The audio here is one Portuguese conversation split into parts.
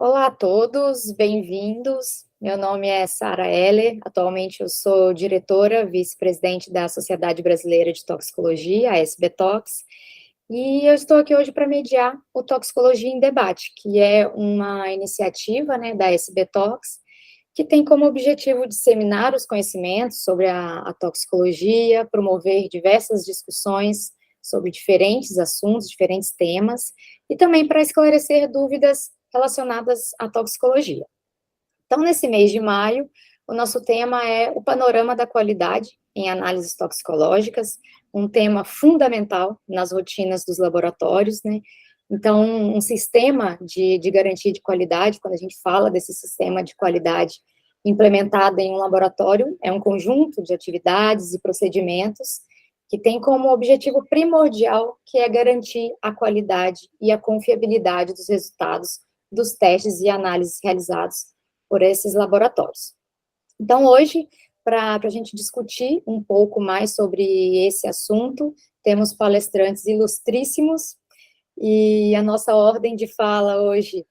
Olá a todos, bem-vindos. Meu nome é Sara Heller, atualmente eu sou diretora, vice-presidente da Sociedade Brasileira de Toxicologia, a SBTox, e eu estou aqui hoje para mediar o Toxicologia em Debate, que é uma iniciativa, da SBTox, que tem como objetivo disseminar os conhecimentos sobre a toxicologia, promover diversas discussões sobre diferentes assuntos, diferentes temas, e também para esclarecer dúvidas relacionadas à toxicologia. Então, nesse mês de maio, o nosso tema é o panorama da qualidade em análises toxicológicas, um tema fundamental nas rotinas dos laboratórios, né? Então, um sistema de garantia de qualidade, quando a gente fala desse sistema de qualidade implementado em um laboratório, é um conjunto de atividades e procedimentos que tem como objetivo primordial que é garantir a qualidade e a confiabilidade dos resultados dos testes e análises realizados por esses laboratórios. Então, hoje, para a gente discutir um pouco mais sobre esse assunto, temos palestrantes ilustríssimos, e a nossa ordem de fala hoje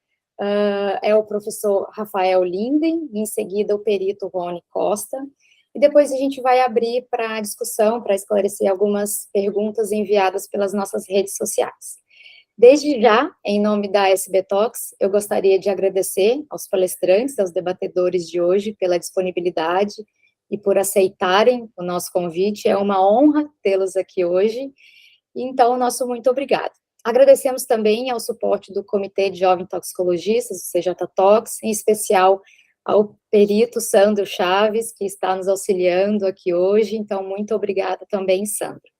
é o professor Rafael Linden, em seguida o perito Rony Costa, e depois a gente vai abrir para discussão, para esclarecer algumas perguntas enviadas pelas nossas redes sociais. Desde já, em nome da SBTox, eu gostaria de agradecer aos palestrantes, aos debatedores de hoje pela disponibilidade e por aceitarem o nosso convite. É uma honra tê-los aqui hoje. Então, nosso muito obrigado. Agradecemos também ao suporte do Comitê de Jovens Toxicologistas, o CJTox, em especial ao perito Sandro Chaves, que está nos auxiliando aqui hoje. Então, muito obrigada também, Sandro.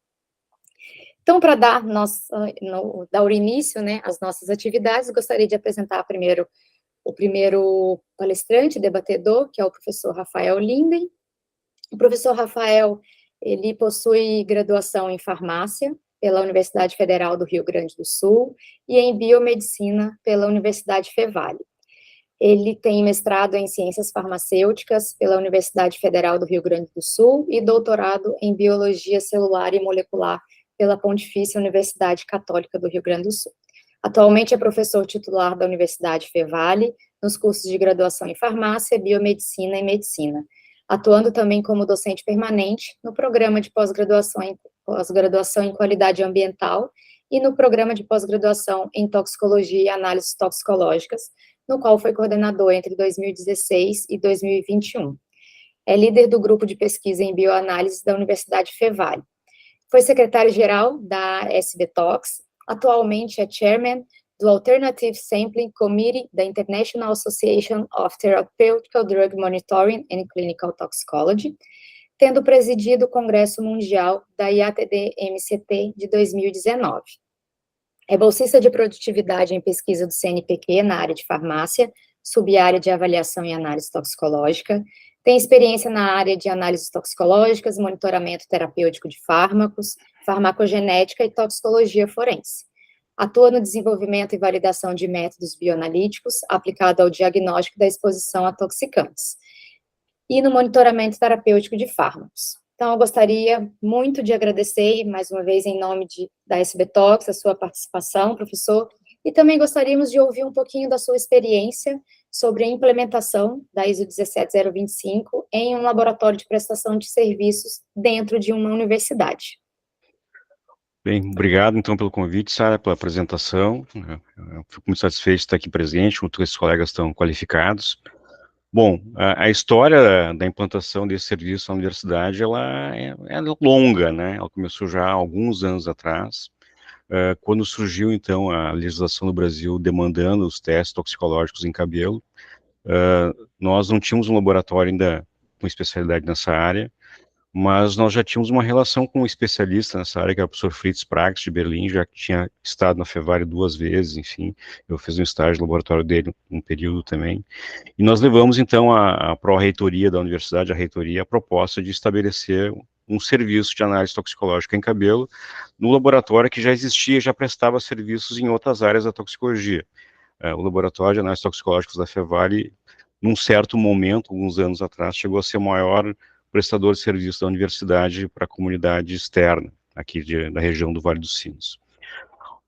Então, para dar o início, às nossas atividades, gostaria de apresentar primeiro o primeiro palestrante, debatedor, que é o professor Rafael Linden. O professor Rafael, ele possui graduação em farmácia pela Universidade Federal do Rio Grande do Sul e em biomedicina pela Universidade Fevale. Ele tem mestrado em ciências farmacêuticas pela Universidade Federal do Rio Grande do Sul e doutorado em biologia celular e molecular pela Pontifícia Universidade Católica do Rio Grande do Sul. Atualmente é professor titular da Universidade Fevale, nos cursos de graduação em farmácia, biomedicina e medicina, atuando também como docente permanente no programa de pós-graduação em qualidade ambiental e no programa de pós-graduação em toxicologia e análises toxicológicas, no qual foi coordenador entre 2016 e 2021. É líder do grupo de pesquisa em bioanálise da Universidade Fevale. Foi secretário-geral da SBTox, atualmente é chairman do Alternative Sampling Committee da International Association of Therapeutical Drug Monitoring and Clinical Toxicology, tendo presidido o Congresso Mundial da IATD-MCT de 2019. É bolsista de produtividade em pesquisa do CNPq na área de farmácia, subárea de avaliação e análise toxicológica, tem experiência na área de análises toxicológicas, monitoramento terapêutico de fármacos, farmacogenética e toxicologia forense. Atua no desenvolvimento e validação de métodos bioanalíticos aplicado ao diagnóstico da exposição a toxicantes e no monitoramento terapêutico de fármacos. Então, eu gostaria muito de agradecer, mais uma vez, em nome da SBTox, a sua participação, professor, e também gostaríamos de ouvir um pouquinho da sua experiência sobre a implementação da ISO 17025 em um laboratório de prestação de serviços dentro de uma universidade. Bem, obrigado, então, pelo convite, Sara, pela apresentação. Eu fico muito satisfeito de estar aqui presente, junto com esses colegas tão qualificados. Bom, a história da implantação desse serviço na universidade, ela é longa, né? Ela começou já há alguns anos atrás, quando surgiu, então, a legislação do Brasil demandando os testes toxicológicos em cabelo. Nós não tínhamos um laboratório ainda com especialidade nessa área, mas nós já tínhamos uma relação com um especialista nessa área, que era o professor Fritz Prax, de Berlim, já tinha estado na Fevale 2 vezes, enfim, eu fiz um estágio no laboratório dele, um período também, e nós levamos, então, a pró-reitoria da universidade, a reitoria, a proposta de estabelecer um serviço de análise toxicológica em cabelo, no laboratório que já existia, já prestava serviços em outras áreas da toxicologia. O laboratório de análises toxicológicas da Fevale, num certo momento, alguns anos atrás, chegou a ser o maior prestador de serviço da universidade para a comunidade externa, aqui da região do Vale dos Sinos.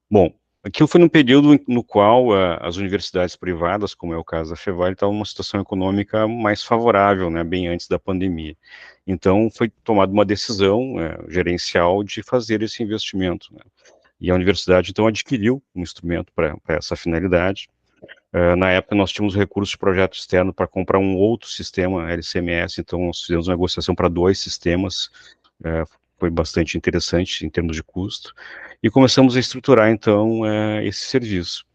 Bom, Aquilo foi num período no qual as universidades privadas, como é o caso da Fevale, estavam numa situação econômica mais favorável, né, bem antes da pandemia. Então, foi tomada uma decisão gerencial de fazer esse investimento, né? E a universidade, então, adquiriu um instrumento para essa finalidade. Na época, nós tínhamos recursos de projeto externo para comprar um outro sistema LCMS, então nós fizemos uma negociação para 2 sistemas, foi bastante interessante em termos de custo, e começamos a estruturar, então, esse serviço.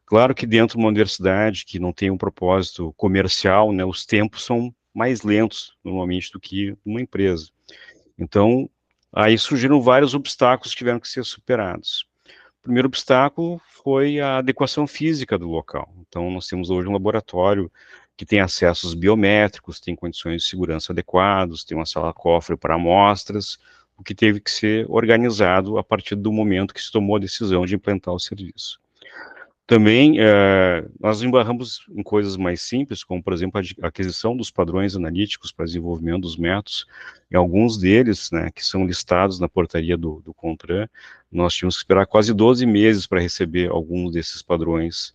Claro que dentro de uma universidade que não tem um propósito comercial, né, os tempos são mais lentos, normalmente, do que uma empresa. Então, aí surgiram vários obstáculos que tiveram que ser superados. O primeiro obstáculo foi a adequação física do local. Então, nós temos hoje um laboratório que tem acessos biométricos, tem condições de segurança adequadas, tem uma sala-cofre para amostras, o que teve que ser organizado a partir do momento que se tomou a decisão de implantar o serviço. Também, nós embarramos em coisas mais simples, como, por exemplo, a aquisição dos padrões analíticos para desenvolvimento dos métodos, e alguns deles, né, que são listados na portaria do CONTRAN, nós tínhamos que esperar quase 12 meses para receber alguns desses padrões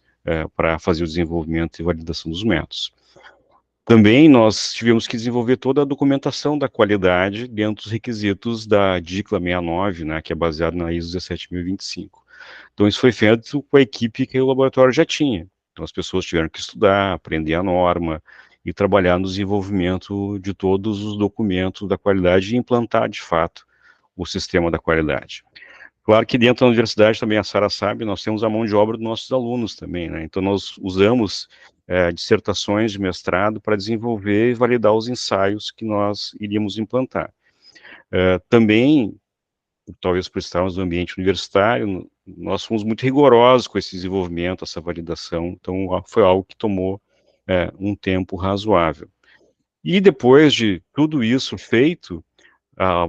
para fazer o desenvolvimento e validação dos métodos. Também nós tivemos que desenvolver toda a documentação da qualidade dentro dos requisitos da DICLA 69, né, que é baseado na ISO 17025. Então, isso foi feito com a equipe que o laboratório já tinha. Então, as pessoas tiveram que estudar, aprender a norma e trabalhar no desenvolvimento de todos os documentos da qualidade e implantar, de fato, o sistema da qualidade. Claro que dentro da universidade, também a Sara sabe, nós temos a mão de obra dos nossos alunos também, né? Então, nós usamos dissertações de mestrado para desenvolver e validar os ensaios que nós iríamos implantar. Também, talvez por estarmos no ambiente universitário, nós fomos muito rigorosos com esse desenvolvimento, essa validação, então foi algo que tomou um tempo razoável. E depois de tudo isso feito, a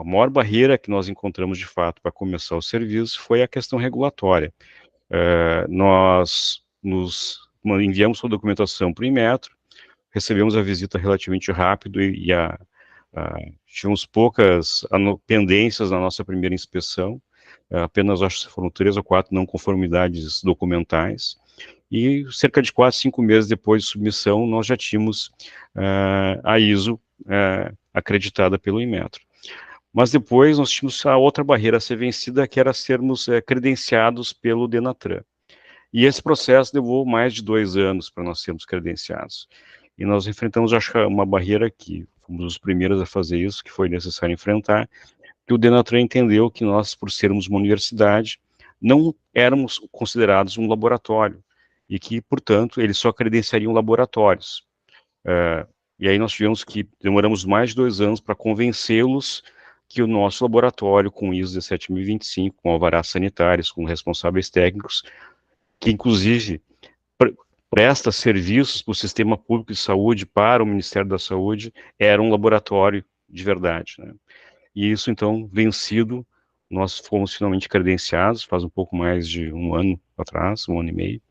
maior barreira que nós encontramos de fato para começar o serviço foi a questão regulatória. Nós enviamos a documentação para o Inmetro, recebemos a visita relativamente rápido e tivemos poucas pendências na nossa primeira inspeção, apenas acho que foram 3 ou 4 não conformidades documentais, e cerca de 4, 5 meses depois de submissão, nós já tínhamos a ISO acreditada pelo Inmetro. Mas depois nós tínhamos a outra barreira a ser vencida, que era sermos credenciados pelo DENATRAN. E esse processo levou mais de 2 anos para nós sermos credenciados. E nós enfrentamos, acho que, uma barreira que fomos os primeiros a fazer isso, que foi necessário enfrentar, que o DENATRAN entendeu que nós, por sermos uma universidade, não éramos considerados um laboratório, e que, portanto, eles só credenciariam laboratórios. E aí nós demoramos mais de 2 anos para convencê-los que o nosso laboratório, com ISO 17025, com alvarás sanitários, com responsáveis técnicos, que inclusive presta serviços para o sistema público de saúde, para o Ministério da Saúde, era um laboratório de verdade, né? E isso, então, vencido, nós fomos finalmente credenciados, faz um pouco mais de 1 ano atrás, 1 ano e meio,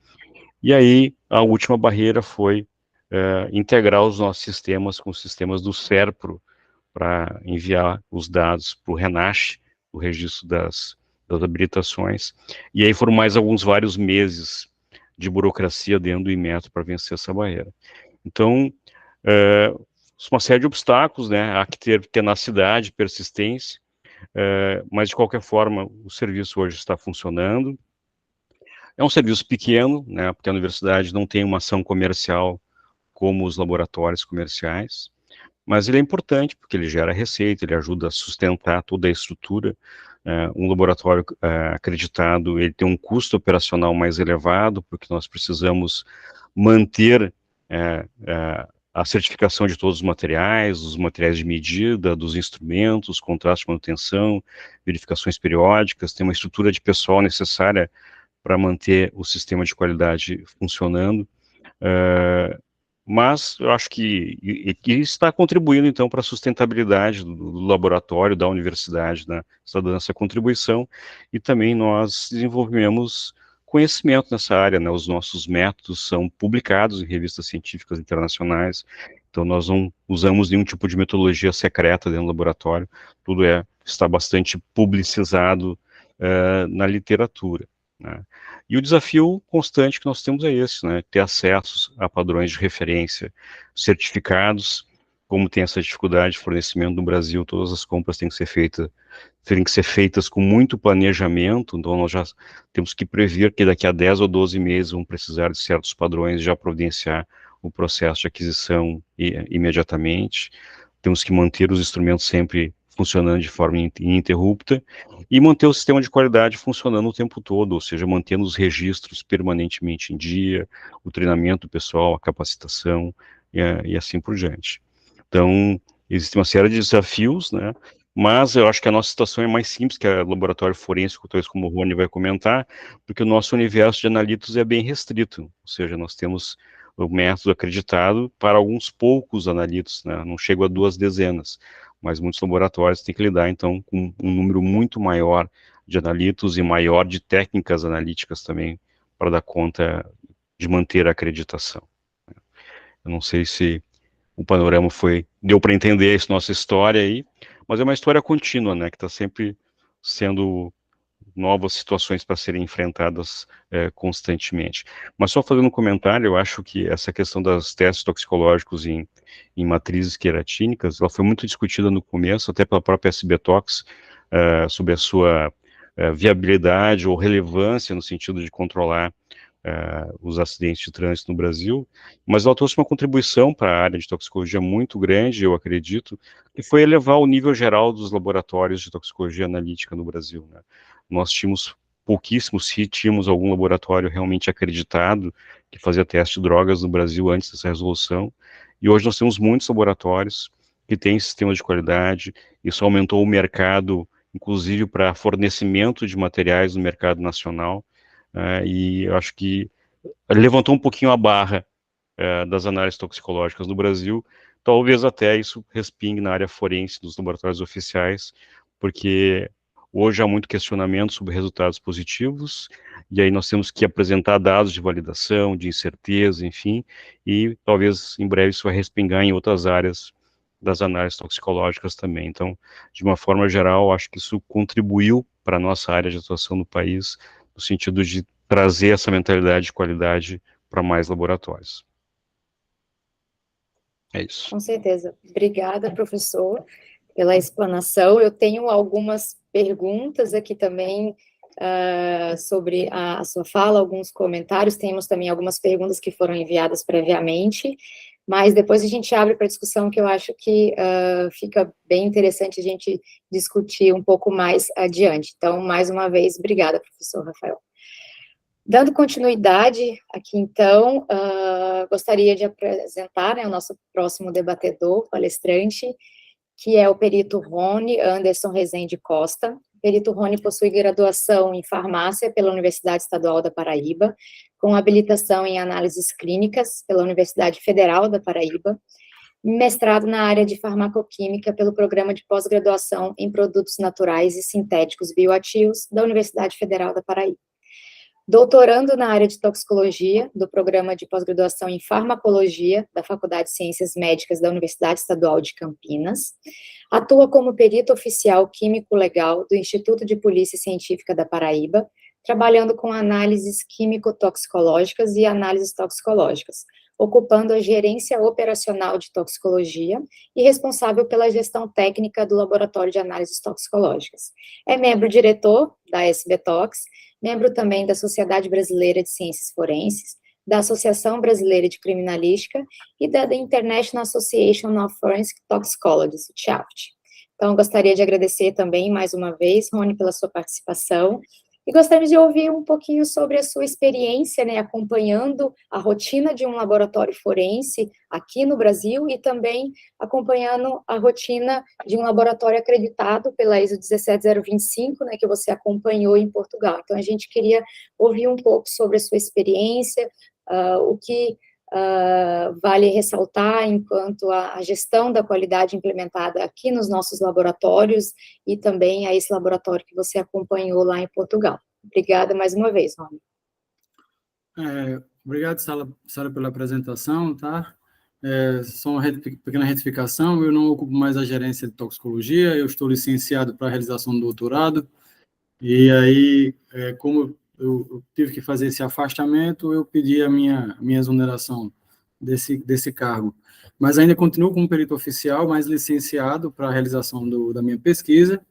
e aí a última barreira foi integrar os nossos sistemas com os sistemas do SERPRO, para enviar os dados para o RENASH, o registro das habilitações, e aí foram mais vários meses de burocracia dentro do Inmetro para vencer essa barreira. Então, uma série de obstáculos, né, há que ter tenacidade, persistência, mas de qualquer forma o serviço hoje está funcionando. É um serviço pequeno, né, porque a universidade não tem uma ação comercial como os laboratórios comerciais, mas ele é importante porque ele gera receita, ele ajuda a sustentar toda a estrutura. Um laboratório acreditado, ele tem um custo operacional mais elevado, porque nós precisamos manter a certificação de todos os materiais de medida, dos instrumentos, contratos de manutenção, verificações periódicas, tem uma estrutura de pessoal necessária para manter o sistema de qualidade funcionando. Mas eu acho que está contribuindo, então, para a sustentabilidade do laboratório, da universidade, né? Está dando essa contribuição, e também nós desenvolvemos conhecimento nessa área, né? Os nossos métodos são publicados em revistas científicas internacionais, então nós não usamos nenhum tipo de metodologia secreta dentro do laboratório, tudo está bastante publicizado na literatura. né? E o desafio constante que nós temos é esse, né? Ter acesso a padrões de referência certificados. Como tem essa dificuldade de fornecimento no Brasil, todas as compras têm que ser feitas com muito planejamento, então nós já temos que prever que daqui a 10 ou 12 meses vão precisar de certos padrões, já providenciar o processo de aquisição imediatamente. Temos que manter os instrumentos sempre funcionando de forma ininterrupta e manter o sistema de qualidade funcionando o tempo todo, ou seja, mantendo os registros permanentemente em dia, o treinamento pessoal, a capacitação e assim por diante. Então, existe uma série de desafios, né? Mas eu acho que a nossa situação é mais simples que a laboratório forense, talvez como o Rony vai comentar, porque o nosso universo de analitos é bem restrito, ou seja, nós temos o método acreditado para alguns poucos analitos, né? Não chego a 2 dezenas, mas muitos laboratórios têm que lidar, então, com um número muito maior de analitos e maior de técnicas analíticas também, para dar conta de manter a acreditação. Eu não sei se o panorama deu para entender essa nossa história aí, mas é uma história contínua, né, que está sempre sendo novas situações para serem enfrentadas constantemente. Mas só fazendo um comentário, eu acho que essa questão dos testes toxicológicos em matrizes queratínicas, ela foi muito discutida no começo, até pela própria SBTox, sobre a sua viabilidade ou relevância no sentido de controlar os acidentes de trânsito no Brasil, mas ela trouxe uma contribuição para a área de toxicologia muito grande, eu acredito, que foi elevar o nível geral dos laboratórios de toxicologia analítica no Brasil, né? Nós tínhamos pouquíssimos, se tínhamos algum laboratório realmente acreditado que fazia teste de drogas no Brasil antes dessa resolução, e hoje nós temos muitos laboratórios que têm sistemas de qualidade, isso aumentou o mercado, inclusive para fornecimento de materiais no mercado nacional, e eu acho que levantou um pouquinho a barra das análises toxicológicas no Brasil, talvez até isso respingue na área forense dos laboratórios oficiais, porque hoje há muito questionamento sobre resultados positivos, e aí nós temos que apresentar dados de validação, de incerteza, enfim, e talvez em breve isso vai respingar em outras áreas das análises toxicológicas também. Então, de uma forma geral, acho que isso contribuiu para a nossa área de atuação no país, no sentido de trazer essa mentalidade de qualidade para mais laboratórios. É isso. Com certeza. Obrigada, professor, pela explanação. Eu tenho algumas perguntas aqui também sobre a sua fala, alguns comentários. Temos também algumas perguntas que foram enviadas previamente, mas depois a gente abre para discussão, que eu acho que fica bem interessante a gente discutir um pouco mais adiante. Então, mais uma vez, obrigada, professor Rafael. Dando continuidade aqui, então, gostaria de apresentar, né, o nosso próximo debatedor, palestrante, que é o perito Rony Anderson Rezende Costa. O perito Rony possui graduação em farmácia pela Universidade Estadual da Paraíba, com habilitação em análises clínicas pela Universidade Federal da Paraíba, mestrado na área de farmacoquímica pelo Programa de Pós-Graduação em Produtos Naturais e Sintéticos Bioativos da Universidade Federal da Paraíba. Doutorando na área de toxicologia, do Programa de Pós-Graduação em Farmacologia, da Faculdade de Ciências Médicas da Universidade Estadual de Campinas. Atua como perito oficial químico legal do Instituto de Polícia Científica da Paraíba, trabalhando com análises químico-toxicológicas e análises toxicológicas, ocupando a gerência operacional de toxicologia e responsável pela gestão técnica do Laboratório de Análises Toxicológicas. É membro diretor da SBTox, membro também da Sociedade Brasileira de Ciências Forenses, da Associação Brasileira de Criminalística e da International Association of Forensic Toxicologists, TIAFT. Então, gostaria de agradecer também, mais uma vez, Rony, pela sua participação, e gostaria de ouvir um pouquinho sobre a sua experiência, né, acompanhando a rotina de um laboratório forense aqui no Brasil e também acompanhando a rotina de um laboratório acreditado pela ISO 17025, né, que você acompanhou em Portugal. Então, a gente queria ouvir um pouco sobre a sua experiência, o que vale ressaltar enquanto a gestão da qualidade implementada aqui nos nossos laboratórios e também a esse laboratório que você acompanhou lá em Portugal. Obrigada mais uma vez, Rony. Obrigado, Sara, pela apresentação, tá? Só uma pequena retificação, eu não ocupo mais a gerência de toxicologia, eu estou licenciado para a realização do doutorado, e aí, como eu tive que fazer esse afastamento, eu pedi a minha exoneração desse cargo. Mas ainda continuo como perito oficial, mas licenciado para a realização da minha pesquisa,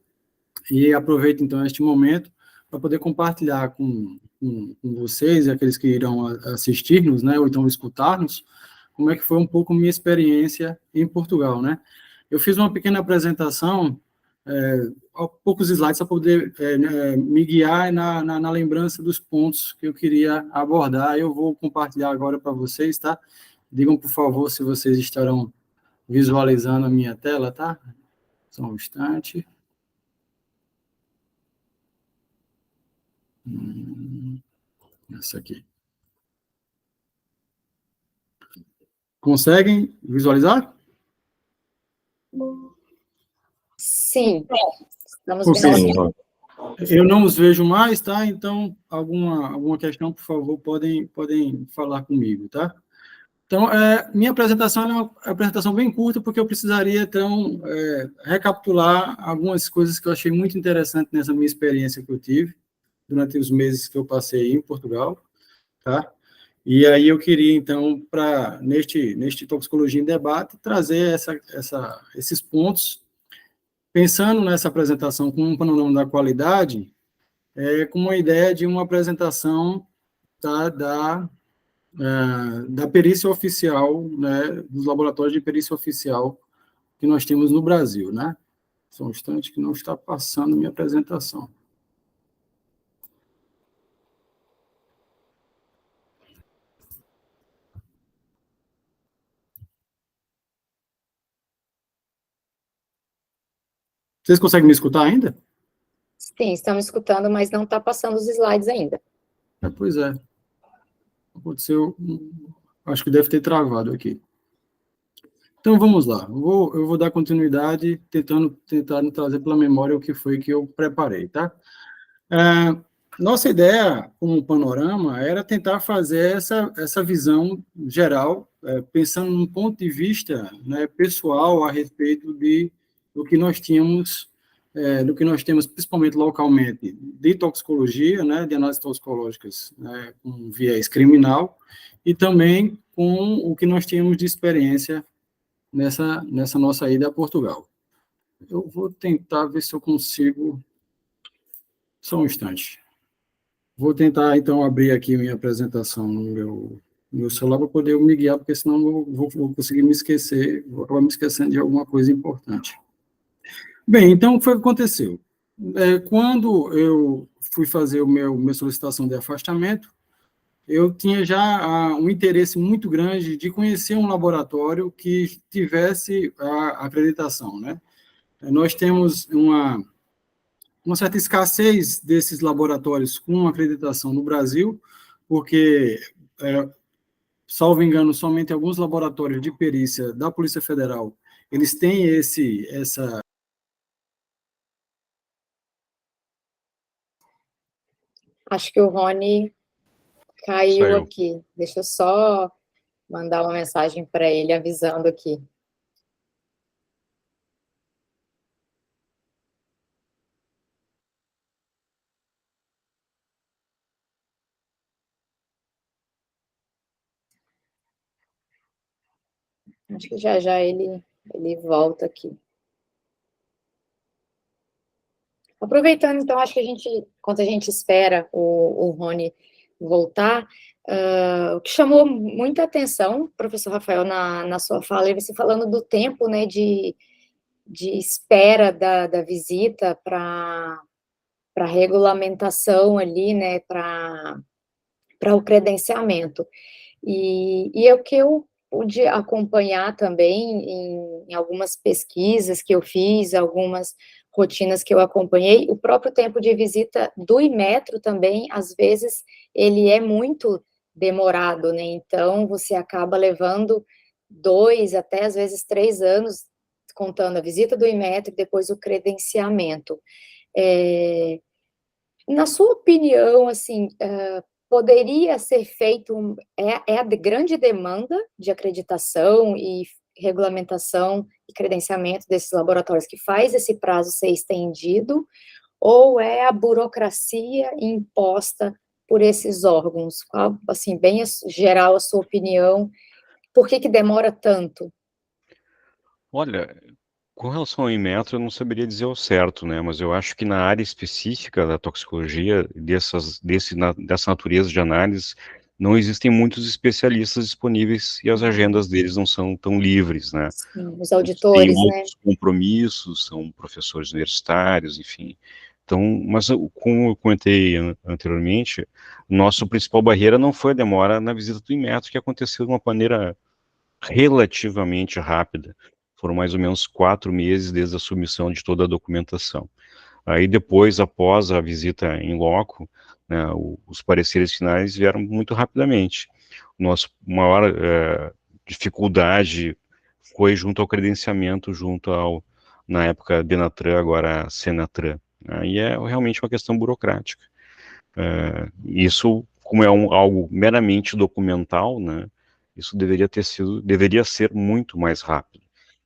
e aproveito, então, este momento para poder compartilhar com vocês e aqueles que irão assistir-nos, né, ou então escutar-nos, como é que foi um pouco minha experiência em Portugal, né? Eu fiz uma pequena apresentação, poucos slides, para poder me guiar na lembrança dos pontos que eu queria abordar. Eu vou compartilhar agora para vocês, tá? Digam, por favor, se vocês estarão visualizando a minha tela, tá? Só um instante. Essa aqui. Conseguem visualizar? Sim, estamos Ok. vendo. Eu não os vejo mais, tá? Então, alguma questão, por favor, podem falar comigo, tá? Então, minha apresentação é uma apresentação bem curta, porque eu precisaria, então, recapitular algumas coisas que eu achei muito interessante nessa minha experiência que eu tive durante os meses que eu passei em Portugal, tá? E aí eu queria, então, neste Toxicologia em Debate, trazer esses pontos, pensando nessa apresentação com um panorama da qualidade, com uma ideia de uma apresentação da perícia oficial, né, dos laboratórios de perícia oficial que nós temos no Brasil, né? Só um instante que não está passando minha apresentação. Vocês conseguem me escutar ainda? Sim, estamos escutando, mas não está passando os slides ainda. Pois é. Aconteceu, acho que deve ter travado aqui. Então, vamos lá. Eu vou dar continuidade, tentando trazer pela memória o que foi que eu preparei, tá? Nossa ideia, como panorama, era tentar fazer essa visão geral, pensando num ponto de vista, né, pessoal a respeito do que nós tínhamos, do que nós temos, principalmente localmente, de toxicologia, né, de análises toxicológicas, né, com viés criminal, e também com o que nós tínhamos de experiência nessa nossa ida a Portugal. Eu vou tentar ver se eu consigo... Só um instante. Vou tentar, então, abrir aqui minha apresentação no meu celular para poder me guiar, porque senão eu vou conseguir me esquecer, vou acabar me esquecendo de alguma coisa importante. Bem, então, o que foi que aconteceu? Quando eu fui fazer minha solicitação de afastamento, eu tinha já um interesse muito grande de conhecer um laboratório que tivesse a acreditação, né? Nós temos uma certa escassez desses laboratórios com acreditação no Brasil, porque, salvo engano, somente alguns laboratórios de perícia da Polícia Federal, eles têm essa... Acho que o Rony caiu Saiu. aqui. Deixa eu só mandar uma mensagem para ele avisando aqui. Acho que já já ele volta aqui. Aproveitando, então, acho que enquanto a gente espera o Rony voltar, o que chamou muita atenção, professor Rafael, na sua fala, você falando do tempo, né, de espera da visita para regulamentação ali, né, para o credenciamento. E é o que eu pude acompanhar também em algumas pesquisas que eu fiz, algumas rotinas que eu acompanhei, o próprio tempo de visita do Inmetro também, às vezes, ele é muito demorado, né? Então, você acaba levando 2 até, às vezes, 3 anos, contando a visita do Inmetro e depois o credenciamento. Na sua opinião, assim, poderia ser feito, a grande demanda de acreditação e regulamentação e credenciamento desses laboratórios que faz esse prazo ser estendido, ou é a burocracia imposta por esses órgãos? Qual, assim, bem geral, a sua opinião, por que demora tanto? Olha, com relação ao Inmetro, eu não saberia dizer ao certo, né? Mas eu acho que na área específica da toxicologia, dessa natureza de análise, não existem muitos especialistas disponíveis e as agendas deles não são tão livres, né? Sim, os Eles têm auditores, né? outros compromissos, são professores universitários, enfim. Então, mas como eu comentei anteriormente, nossa principal barreira não foi a demora na visita do Inmetro, que aconteceu de uma maneira relativamente rápida. Foram mais ou menos 4 meses desde a submissão de toda a documentação. Aí depois, após a visita em loco, né, os pareceres finais vieram muito rapidamente. Nossa maior dificuldade foi junto ao credenciamento, na época, Denatran, agora Senatran. Aí é realmente uma questão burocrática. Isso, como é algo meramente documental, né, isso deveria ser muito mais rápido.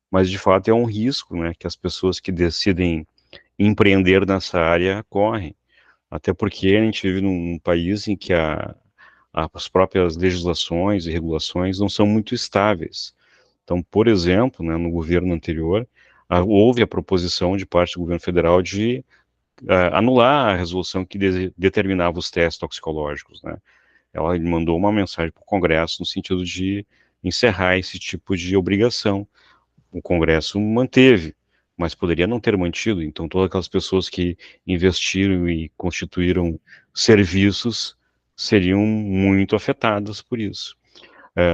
Mas, de fato, é um risco, né, que as pessoas que decidem empreender nessa área correm. Até porque a gente vive num país em que as próprias legislações e regulações não são muito estáveis. Então, por exemplo, né, no governo anterior, houve a proposição de parte do governo federal de anular a resolução que determinava os testes toxicológicos, né? Ela mandou uma mensagem para o Congresso no sentido de encerrar esse tipo de obrigação. O Congresso manteve, mas poderia não ter mantido. Então, todas aquelas pessoas que investiram e constituíram serviços seriam muito afetadas por isso.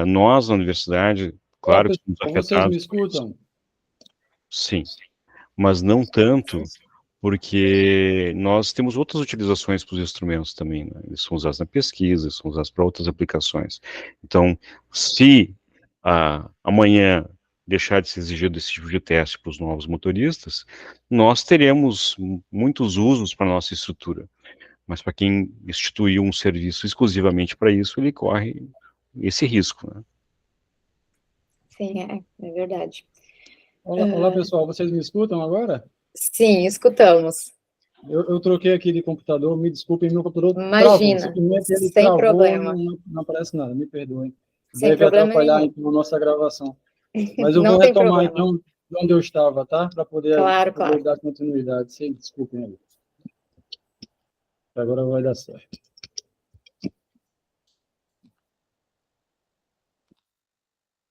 Nós, na universidade, Olá, claro que somos pessoal, vocês me afetados por isso. escutam? Sim, mas não tanto, porque nós temos outras utilizações para os instrumentos também, né? Eles são usados na pesquisa, são usados para outras aplicações. Então, se amanhã deixar de ser exigido esse tipo de teste para os novos motoristas, nós teremos muitos usos para a nossa estrutura. Mas para quem instituiu um serviço exclusivamente para isso, ele corre esse risco, né? Sim, é verdade. Olá, pessoal, vocês me escutam agora? Sim, escutamos. Eu troquei aqui de computador, me desculpem, meu computador travou. Imagina, Simplesmente ele sem travou, problema. não aparece nada, me perdoem. Sem Deve problema atrapalhar nenhum. então, a nossa gravação. Mas eu vou Não tem retomar problema. então de onde eu estava, tá? Para poder Claro, claro. dar continuidade. Sim, desculpem aí. Agora vai dar certo.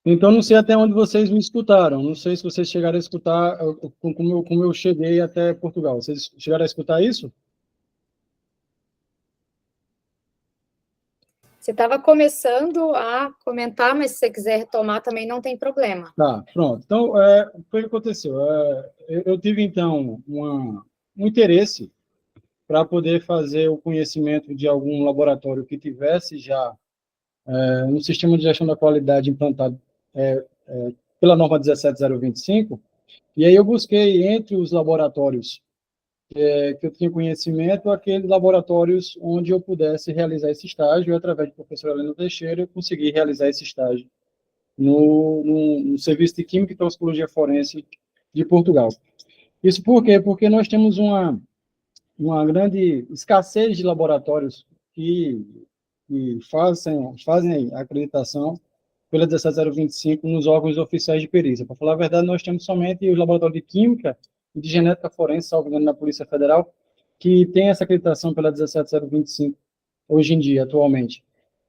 Então, não sei até onde vocês me escutaram. Não sei se vocês chegaram a escutar como eu cheguei até Portugal. Vocês chegaram a escutar isso? Você estava começando a comentar, mas se você quiser retomar também não tem problema. Tá, pronto. Então, o que aconteceu? Eu tive, então, um interesse para poder fazer o conhecimento de algum laboratório que tivesse já um sistema de gestão da qualidade implantado pela norma 17025, e aí eu busquei entre os laboratórios que eu tinha conhecimento, aqueles laboratórios onde eu pudesse realizar esse estágio, e através do professor Heleno Teixeira, eu consegui realizar esse estágio no Serviço de Química e Toxicologia Forense de Portugal. Isso por quê? Porque nós temos uma grande escassez de laboratórios que fazem a acreditação pela 17025 nos órgãos oficiais de perícia. Para falar a verdade, nós temos somente os laboratórios de Química e de Genética Forense, salvo engano, na Polícia Federal, que tem essa acreditação pela 17025 hoje em dia, atualmente.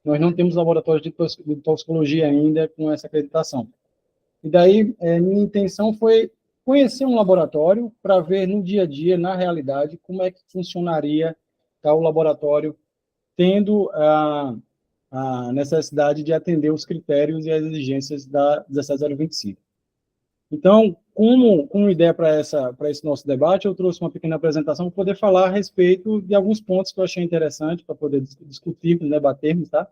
Nós não temos laboratórios de toxicologia ainda com essa acreditação. E daí, minha intenção foi conhecer um laboratório para ver no dia a dia, na realidade, como é que funcionaria tal laboratório, tendo a necessidade de atender os critérios e as exigências da 17025. Então, como ideia para esse nosso debate, eu trouxe uma pequena apresentação para poder falar a respeito de alguns pontos que eu achei interessante para poder discutirmos, debatermos, tá?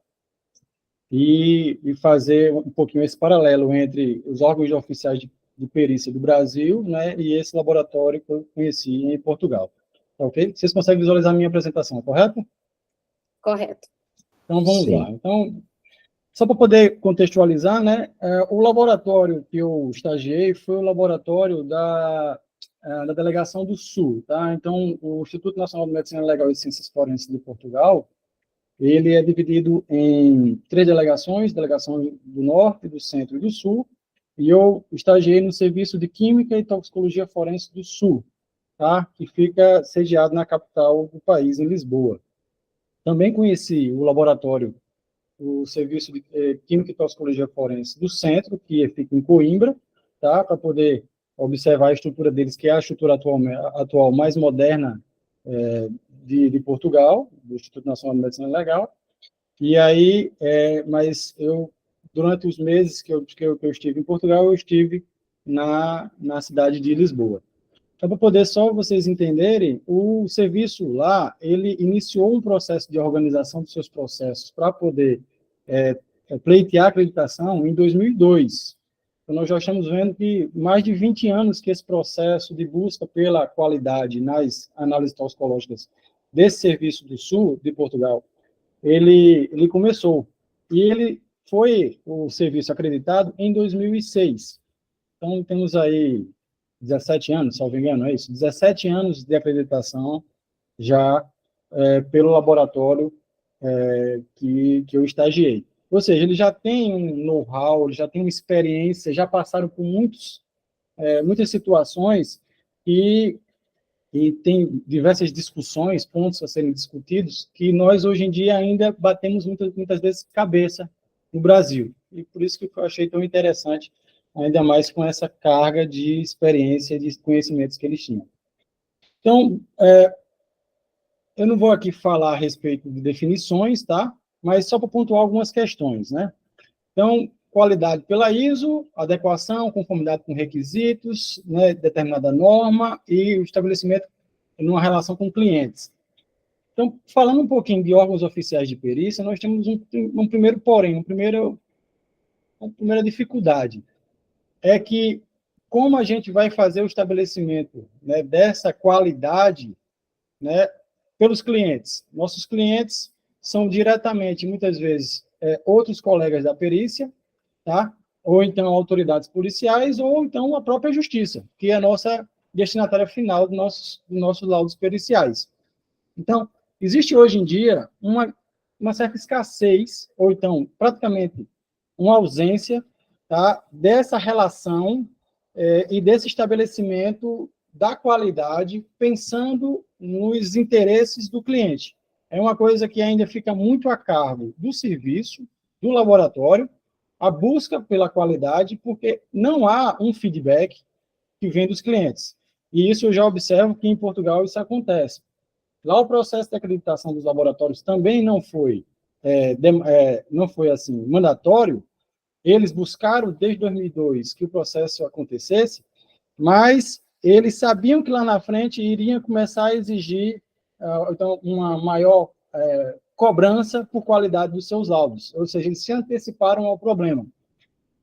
E fazer um pouquinho esse paralelo entre os órgãos oficiais de perícia do Brasil, né, e esse laboratório que eu conheci em Portugal. Tá ok? Vocês conseguem visualizar a minha apresentação, correto? Correto. Então, vamos Sim. lá. Então, só para poder contextualizar, né, o laboratório que eu estagiei foi o laboratório da Delegação do Sul, tá? Então, o Instituto Nacional de Medicina Legal e Ciências Forenses de Portugal, Ele é dividido em 3 delegações, delegação do Norte, do Centro e do Sul, e eu estagiei no Serviço de Química e Toxicologia Forense do Sul, tá? Que fica sediado na capital do país, em Lisboa. Também conheci o laboratório, o Serviço de Química e Toxicologia Forense do Centro, que fica em Coimbra, tá? Para poder observar a estrutura deles, que é a estrutura atual mais moderna de Portugal, do Instituto Nacional de Medicina Legal. E aí, mas eu, durante os meses que eu estive em Portugal, eu estive na cidade de Lisboa. Então, para poder só vocês entenderem, o serviço lá, ele iniciou um processo de organização dos seus processos para poder pleitear a acreditação em 2002. Então, nós já estamos vendo que mais de 20 anos que esse processo de busca pela qualidade nas análises toxicológicas desse serviço do Sul de Portugal, ele começou. E ele foi o serviço acreditado em 2006. Então, temos aí 17 anos, salvo engano, é isso? 17 anos de acreditação já pelo laboratório que eu estagiei. Ou seja, ele já tem um know-how, ele já tem uma experiência, já passaram por muitas situações e tem diversas discussões, pontos a serem discutidos, que nós, hoje em dia, ainda batemos muitas vezes cabeça no Brasil. E por isso que eu achei tão interessante, ainda mais com essa carga de experiência, de conhecimentos que eles tinham. Então, eu não vou aqui falar a respeito de definições, tá? Mas só para pontuar algumas questões, né? Então, qualidade pela ISO, adequação, conformidade com requisitos, né, determinada norma e o estabelecimento numa relação com clientes. Então, falando um pouquinho de órgãos oficiais de perícia, nós temos um primeiro porém, uma primeira dificuldade, é que como a gente vai fazer o estabelecimento, né, dessa qualidade, né, pelos clientes. Nossos clientes são diretamente, muitas vezes, outros colegas da perícia, tá? Ou então autoridades policiais, ou então a própria justiça, que é a nossa destinatária final dos nossos laudos periciais. Então, existe hoje em dia uma certa escassez, ou então praticamente uma ausência, tá, dessa relação e desse estabelecimento da qualidade, pensando nos interesses do cliente. É uma coisa que ainda fica muito a cargo do serviço, do laboratório, a busca pela qualidade, porque não há um feedback que vem dos clientes. E isso eu já observo que em Portugal isso acontece. Lá o processo de acreditação dos laboratórios também não foi assim mandatório. Eles buscaram desde 2002 que o processo acontecesse, mas eles sabiam que lá na frente iriam começar a exigir então, uma maior cobrança por qualidade dos seus laudos, ou seja, eles se anteciparam ao problema.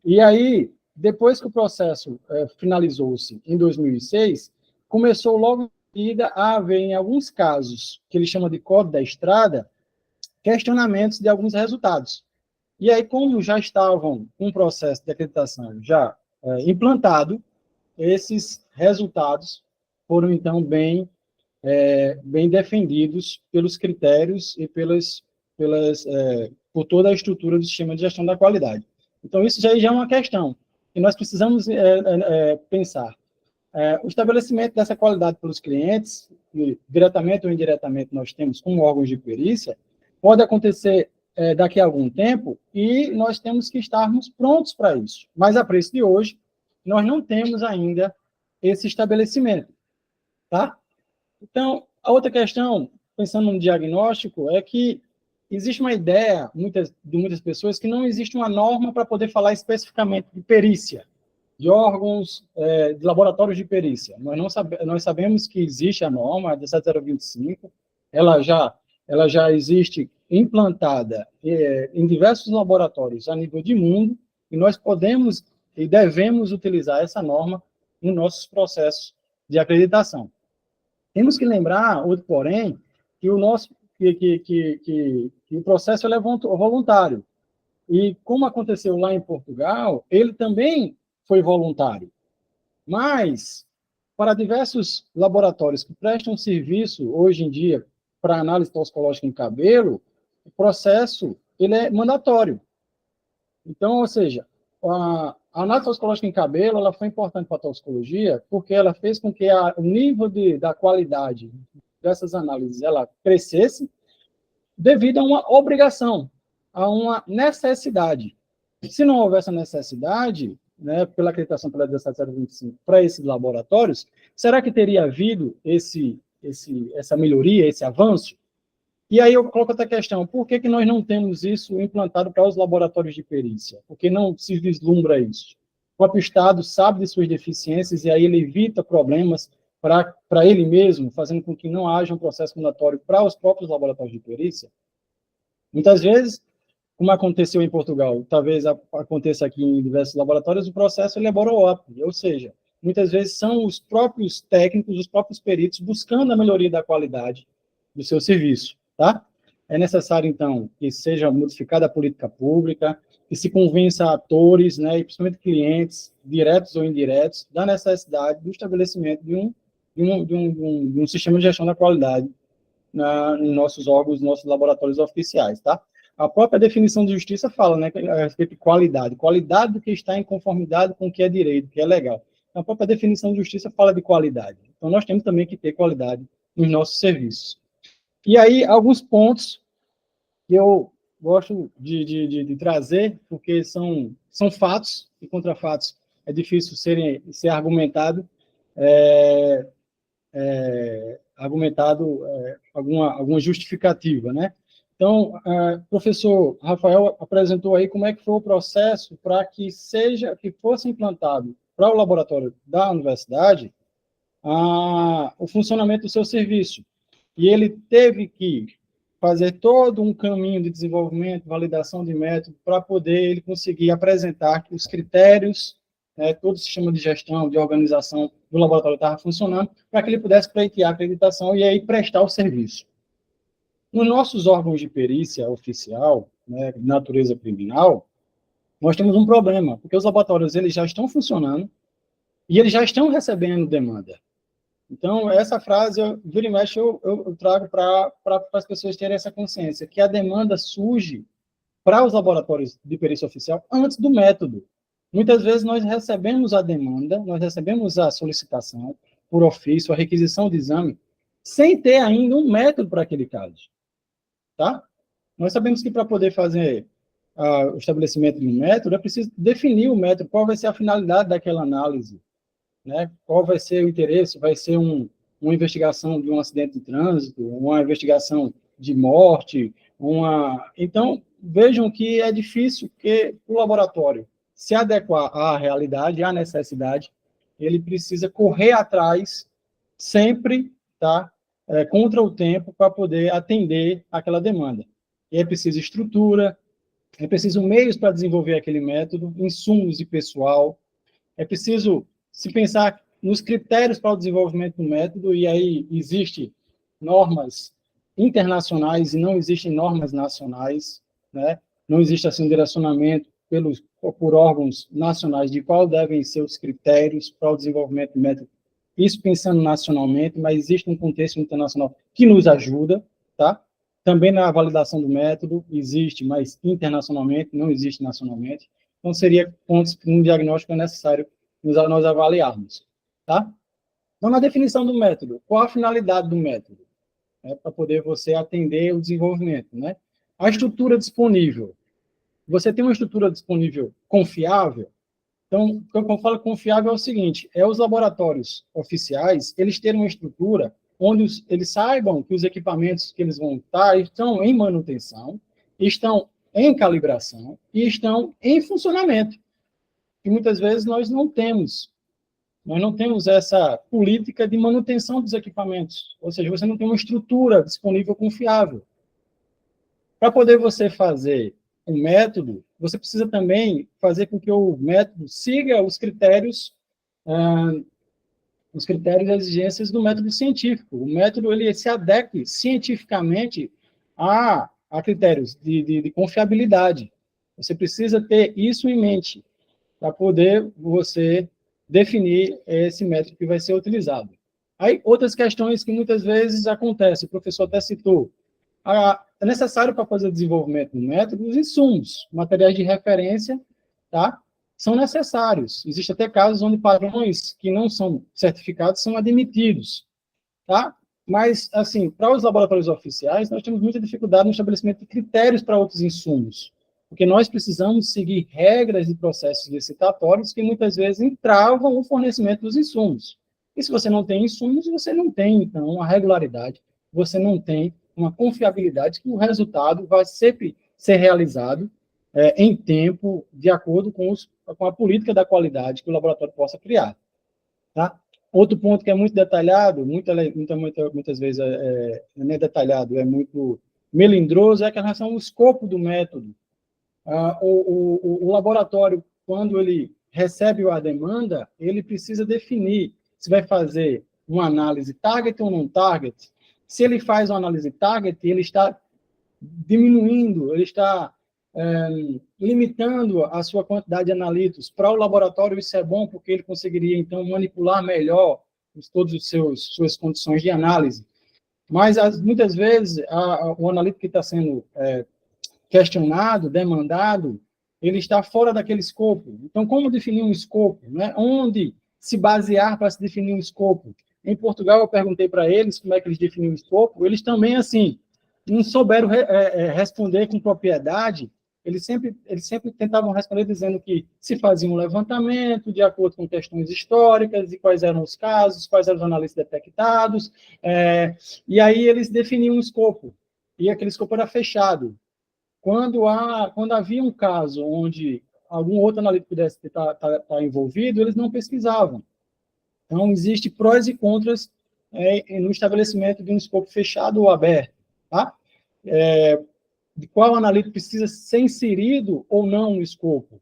E aí, depois que o processo finalizou-se em 2006, começou logo em seguida a haver, em alguns casos, que eles chamam de código da estrada, questionamentos de alguns resultados. E aí, como já estavam com um processo de acreditação já implantado, esses resultados foram, então, bem defendidos pelos critérios e por toda a estrutura do sistema de gestão da qualidade. Então, isso já é uma questão que nós precisamos pensar. O estabelecimento dessa qualidade pelos clientes, que diretamente ou indiretamente nós temos como órgãos de perícia, pode acontecer daqui a algum tempo e nós temos que estarmos prontos para isso. Mas, a preço de hoje, nós não temos ainda esse estabelecimento, tá? Então, a outra questão, pensando no diagnóstico, é que existe uma ideia de muitas pessoas que não existe uma norma para poder falar especificamente de perícia, de órgãos, de laboratórios de perícia. Nós sabemos que existe a norma, a 17025, ela já existe implantada em diversos laboratórios a nível de mundo, e nós podemos e devemos utilizar essa norma nos nossos processos de acreditação. Temos que lembrar, outro porém, que o processo é voluntário. E como aconteceu lá em Portugal, ele também foi voluntário. Mas, para diversos laboratórios que prestam serviço, hoje em dia, para análise toxicológica em cabelo, o processo ele é mandatório. Então, ou seja, a análise toxicológica em cabelo ela foi importante para a toxicologia porque ela fez com que o nível da qualidade dessas análises ela crescesse devido a uma obrigação, a uma necessidade. Se não houvesse a necessidade, né, pela acreditação pela 17025 para esses laboratórios, será que teria havido essa melhoria, esse avanço? E aí eu coloco outra questão, por que nós não temos isso implantado para os laboratórios de perícia? Por que não se vislumbra isso? O próprio Estado sabe de suas deficiências e aí ele evita problemas para ele mesmo, fazendo com que não haja um processo mandatório para os próprios laboratórios de perícia. Muitas vezes, como aconteceu em Portugal, talvez aconteça aqui em diversos laboratórios, o processo ele é bottom-up, ou seja, muitas vezes são os próprios técnicos, os próprios peritos buscando a melhoria da qualidade do seu serviço. Tá? É necessário, então, que seja modificada a política pública, que se convença atores, né, e principalmente clientes, diretos ou indiretos, da necessidade do estabelecimento de um sistema de gestão da qualidade em nossos órgãos, nossos laboratórios oficiais. Tá? A própria definição de justiça fala, né, a respeito de qualidade do que está em conformidade com o que é direito, que é legal. A própria definição de justiça fala de qualidade. Então, nós temos também que ter qualidade nos nossos serviços. E aí, alguns pontos que eu gosto de trazer, porque são fatos, e contra fatos é difícil ser argumentado, alguma justificativa, né? Então, o professor Rafael apresentou aí como é que foi o processo para que fosse implantado para o laboratório da universidade o funcionamento do seu serviço. E ele teve que fazer todo um caminho de desenvolvimento, validação de método, para poder ele conseguir apresentar que os critérios, né, todo o sistema de gestão, de organização do laboratório estava funcionando, para que ele pudesse pleitear a acreditação e aí prestar o serviço. Nos nossos órgãos de perícia oficial, né, de natureza criminal, nós temos um problema, porque os laboratórios eles já estão funcionando e eles já estão recebendo demanda. Então, essa frase, vira e mexe, eu trago para as pessoas terem essa consciência, que a demanda surge para os laboratórios de perícia oficial antes do método. Muitas vezes nós recebemos a demanda, nós recebemos a solicitação por ofício, a requisição de exame, sem ter ainda um método para aquele caso. Tá? Nós sabemos que para poder fazer o estabelecimento de um método, é preciso definir o método, qual vai ser a finalidade daquela análise. Né? Qual vai ser o interesse? Vai ser uma investigação de um acidente de trânsito, uma investigação de morte, Então, vejam que é difícil que o laboratório se adequar à realidade, à necessidade, ele precisa correr atrás sempre, tá? Contra o tempo para poder atender aquela demanda. E é preciso estrutura, é preciso meios para desenvolver aquele método, insumos e pessoal, é preciso se pensar nos critérios para o desenvolvimento do método, e aí existem normas internacionais e não existem normas nacionais, né? Não existe assim um direcionamento por órgãos nacionais de qual devem ser os critérios para o desenvolvimento do método. Isso pensando nacionalmente, mas existe um contexto internacional que nos ajuda, tá? Também na validação do método existe, mas internacionalmente, não existe nacionalmente. Então, seria pontos que um diagnóstico é necessário nós avaliarmos, tá? Então, na definição do método, qual a finalidade do método? Para poder você atender o desenvolvimento, né? A estrutura disponível. Você tem uma estrutura disponível confiável? Então, quando eu falo confiável é o seguinte, os laboratórios oficiais, eles terem uma estrutura onde eles saibam que os equipamentos que eles vão estar estão em manutenção, estão em calibração e estão em funcionamento. E muitas vezes nós não temos essa política de manutenção dos equipamentos, ou seja, você não tem uma estrutura disponível confiável. Para poder você fazer um método, você precisa também fazer com que o método siga os critérios e exigências do método científico. O método ele se adeque cientificamente a critérios de confiabilidade. Você precisa ter isso em mente para poder você definir esse método que vai ser utilizado. Aí, outras questões que muitas vezes acontecem, o professor até citou, É necessário para fazer o desenvolvimento do método os insumos, materiais de referência, tá? São necessários. Existem até casos onde padrões que não são certificados são admitidos, tá? Mas, assim, para os laboratórios oficiais, nós temos muita dificuldade no estabelecimento de critérios para outros insumos, porque nós precisamos seguir regras e processos licitatórios que muitas vezes entravam o fornecimento dos insumos. E se você não tem insumos, você não tem, então, uma regularidade, você não tem uma confiabilidade que o resultado vai sempre ser realizado em tempo, de acordo com a política da qualidade que o laboratório possa criar. Tá? Outro ponto que é muito detalhado, muitas vezes não é detalhado, é muito melindroso, é a relação ao escopo do método. O laboratório, quando ele recebe a demanda, ele precisa definir se vai fazer uma análise target ou não target. Se ele faz uma análise target, ele está diminuindo, ele está limitando a sua quantidade de analitos. Para o laboratório, isso é bom, porque ele conseguiria, então, manipular melhor todas as suas condições de análise. Mas, muitas vezes, o analítico que está sendo questionado, demandado, ele está fora daquele escopo. Então, como definir um escopo? Né? Onde se basear para se definir um escopo? Em Portugal, eu perguntei para eles como é que eles definiam o escopo. Eles também, assim, não souberam responder com propriedade. Eles sempre tentavam responder dizendo que se fazia um levantamento de acordo com questões históricas, e quais eram os casos, quais eram os analistas detectados, e aí eles definiam um escopo, e aquele escopo era fechado. Quando havia um caso onde algum outro analítico pudesse estar envolvido, eles não pesquisavam. Então, existe prós e contras no estabelecimento de um escopo fechado ou aberto. Tá? De qual analítico precisa ser inserido ou não no escopo?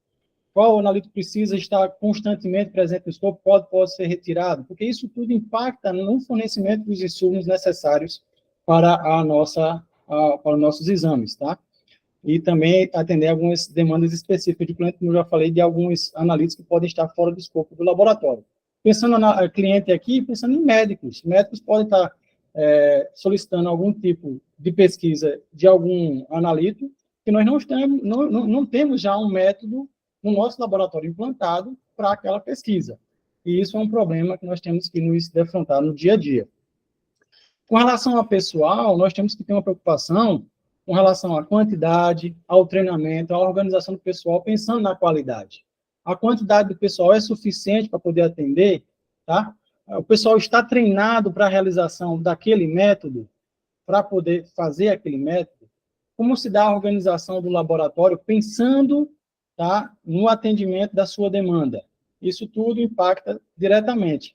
Qual analítico precisa estar constantemente presente no escopo, pode ser retirado? Porque isso tudo impacta no fornecimento dos insumos necessários para os nossos exames, tá? E também atender algumas demandas específicas de cliente, como eu já falei, de alguns analíticos que podem estar fora do escopo do laboratório. Pensando na cliente aqui, pensando em médicos. Médicos podem estar solicitando algum tipo de pesquisa de algum analítico, que nós não temos já um método no nosso laboratório implantado para aquela pesquisa. E isso é um problema que nós temos que nos defrontar no dia a dia. Com relação ao pessoal, nós temos que ter uma preocupação com relação à quantidade, ao treinamento, à organização do pessoal, pensando na qualidade. A quantidade do pessoal é suficiente para poder atender, tá? O pessoal está treinado para a realização daquele método, para poder fazer aquele método. Como se dá a organização do laboratório pensando, tá, no atendimento da sua demanda? Isso tudo impacta diretamente.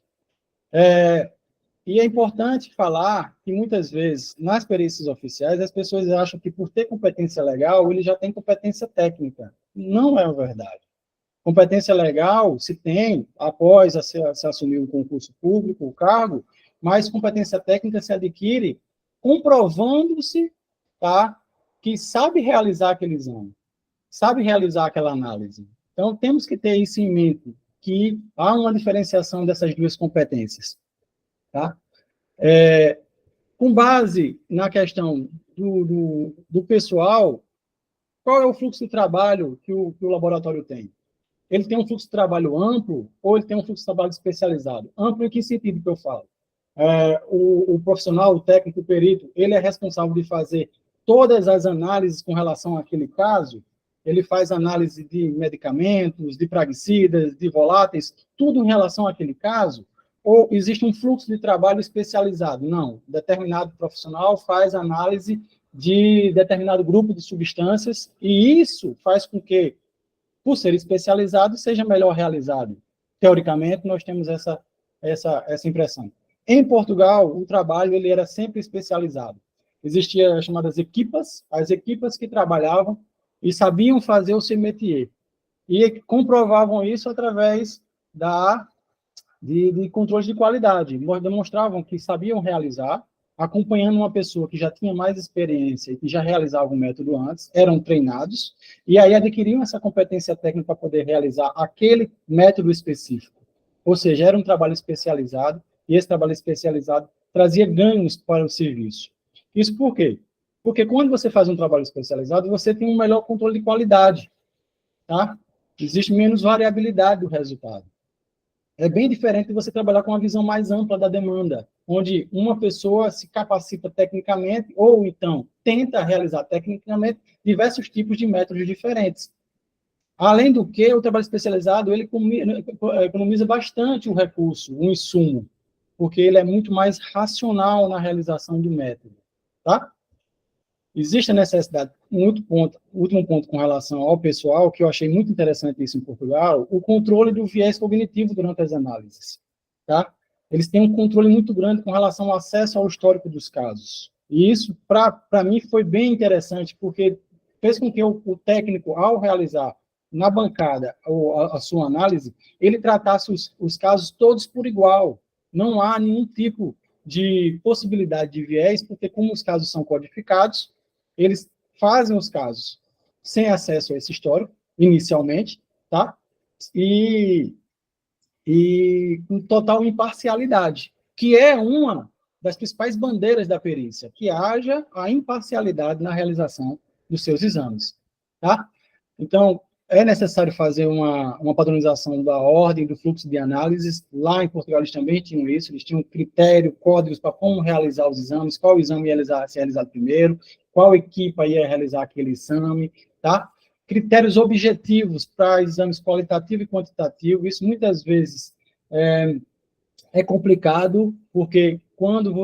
E é importante falar que, muitas vezes, nas perícias oficiais, as pessoas acham que, por ter competência legal, ele já tem competência técnica. Não é verdade. Competência legal se tem após se assumir um concurso público, o cargo, mas competência técnica se adquire comprovando-se, tá, que sabe realizar aquele exame, sabe realizar aquela análise. Então, temos que ter isso em mente, que há uma diferenciação dessas duas competências. Tá? Com base na questão do pessoal, qual é o fluxo de trabalho que o laboratório tem? Ele tem um fluxo de trabalho amplo ou ele tem um fluxo de trabalho especializado? Amplo em que sentido que eu falo? O profissional, o técnico, o perito, ele é responsável de fazer todas as análises com relação àquele caso? Ele faz análise de medicamentos, de praguicidas, de voláteis, tudo em relação àquele caso? Ou existe um fluxo de trabalho especializado? Não. Determinado profissional faz análise de determinado grupo de substâncias, e isso faz com que, por ser especializado, seja melhor realizado. Teoricamente, nós temos essa impressão. Em Portugal, o trabalho ele era sempre especializado. Existiam as chamadas equipas, as equipas que trabalhavam e sabiam fazer o seu métier. E comprovavam isso através de controles de qualidade. Demonstravam que sabiam realizar, acompanhando uma pessoa que já tinha mais experiência e que já realizava o método antes, eram treinados, e aí adquiriam essa competência técnica para poder realizar aquele método específico. Ou seja, era um trabalho especializado, e esse trabalho especializado trazia ganhos para o serviço. Isso por quê? Porque quando você faz um trabalho especializado, você tem um melhor controle de qualidade, tá? Existe menos variabilidade do resultado. É bem diferente de você trabalhar com uma visão mais ampla da demanda, onde uma pessoa se capacita tecnicamente, ou então tenta realizar tecnicamente diversos tipos de métodos diferentes. Além do que, o trabalho especializado, ele economiza bastante o recurso, o insumo, porque ele é muito mais racional na realização do método, tá? Existe a necessidade, último ponto com relação ao pessoal, que eu achei muito interessante isso em Portugal, o controle do viés cognitivo durante as análises, tá? Eles têm um controle muito grande com relação ao acesso ao histórico dos casos. E isso, para mim, foi bem interessante, porque fez com que o técnico, ao realizar na bancada a sua análise, ele tratasse os casos todos por igual. Não há nenhum tipo de possibilidade de viés, porque como os casos são codificados, eles fazem os casos sem acesso a esse histórico, inicialmente, tá? E com total imparcialidade, que é uma das principais bandeiras da perícia, que haja a imparcialidade na realização dos seus exames, tá? Então, é necessário fazer uma padronização da ordem do fluxo de análises. Lá em Portugal eles também tinham isso, eles tinham critério, códigos para como realizar os exames, qual exame ia ser realizado primeiro, qual equipa ia realizar aquele exame, tá? Critérios objetivos para exames qualitativo e quantitativo. Isso muitas vezes é complicado, porque quando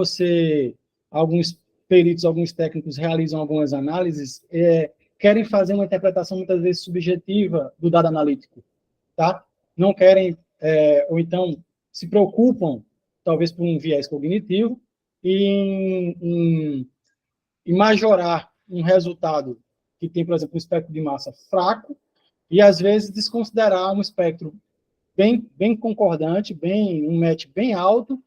alguns peritos, alguns técnicos realizam algumas análises, querem fazer uma interpretação muitas vezes subjetiva do dado analítico, tá? Não querem, ou então se preocupam, talvez por um viés cognitivo, em majorar um resultado que tem, por exemplo, um espectro de massa fraco, e às vezes desconsiderar um espectro bem concordante, um match bem alto,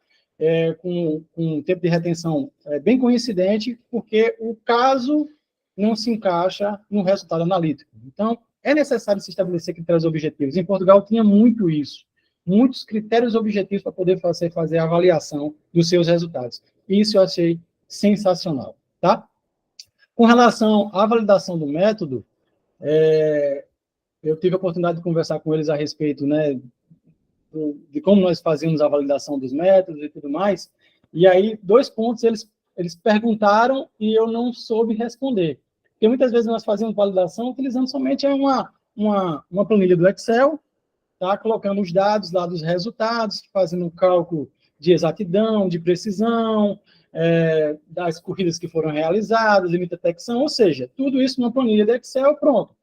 com um tempo de retenção bem coincidente, porque o caso não se encaixa no resultado analítico. Então, é necessário se estabelecer critérios objetivos. Em Portugal tinha muito isso, muitos critérios objetivos para poder fazer a avaliação dos seus resultados. Isso eu achei sensacional, tá? Com relação à validação do método, eu tive a oportunidade de conversar com eles a respeito, né, de como nós fazíamos a validação dos métodos e tudo mais, e aí, 2 pontos eles perguntaram e eu não soube responder. Porque muitas vezes nós fazíamos validação utilizando somente uma planilha do Excel, tá? Colocando os dados lá dos resultados, fazendo um cálculo de exatidão, de precisão, das corridas que foram realizadas, limite de detecção, ou seja, tudo isso numa planilha do Excel, pronto.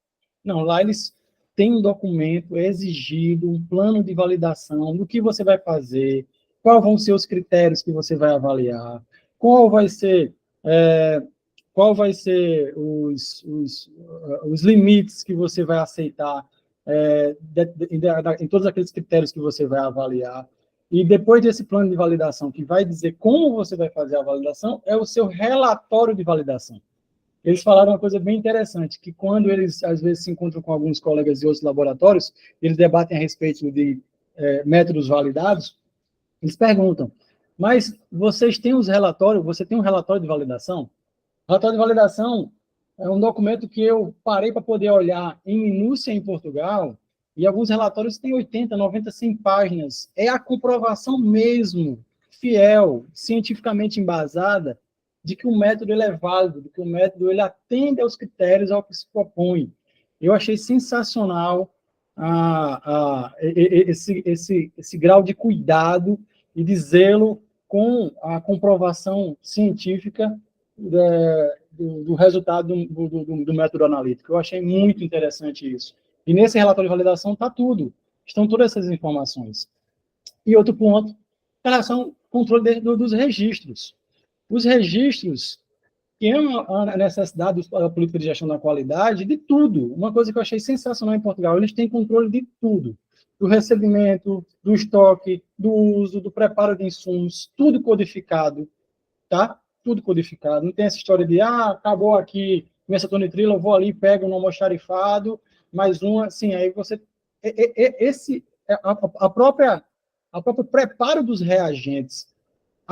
Não, lá eles têm um documento exigido, um plano de validação do que você vai fazer, quais vão ser os critérios que você vai avaliar, qual vai ser os limites que você vai aceitar em todos aqueles critérios que você vai avaliar. E depois desse plano de validação, que vai dizer como você vai fazer a validação, é o seu relatório de validação. Eles falaram uma coisa bem interessante, que quando eles, às vezes, se encontram com alguns colegas de outros laboratórios, eles debatem a respeito de métodos validados, eles perguntam, mas vocês têm você tem um relatório de validação? O relatório de validação é um documento que eu parei para poder olhar em minúcia em Portugal, e alguns relatórios têm 80, 90, 100 páginas. É a comprovação mesmo, fiel, cientificamente embasada, de que o método ele é válido, de que o método ele atende aos critérios ao que se propõe. Eu achei sensacional esse grau de cuidado e de zelo com a comprovação científica do resultado do método analítico. Eu achei muito interessante isso. E nesse relatório de validação está tudo. Estão todas essas informações. E outro ponto, em relação ao controle dos registros. Os registros, que é a necessidade da política de gestão da qualidade, de tudo. Uma coisa que eu achei sensacional em Portugal, eles têm controle de tudo. Do recebimento, do estoque, do uso, do preparo de insumos, tudo codificado, tá? Tudo codificado. Não tem essa história de, acabou aqui, começa a tonitrila, eu vou ali, pego um almoxarifado, mais uma, assim, aí você... A própria preparo dos reagentes,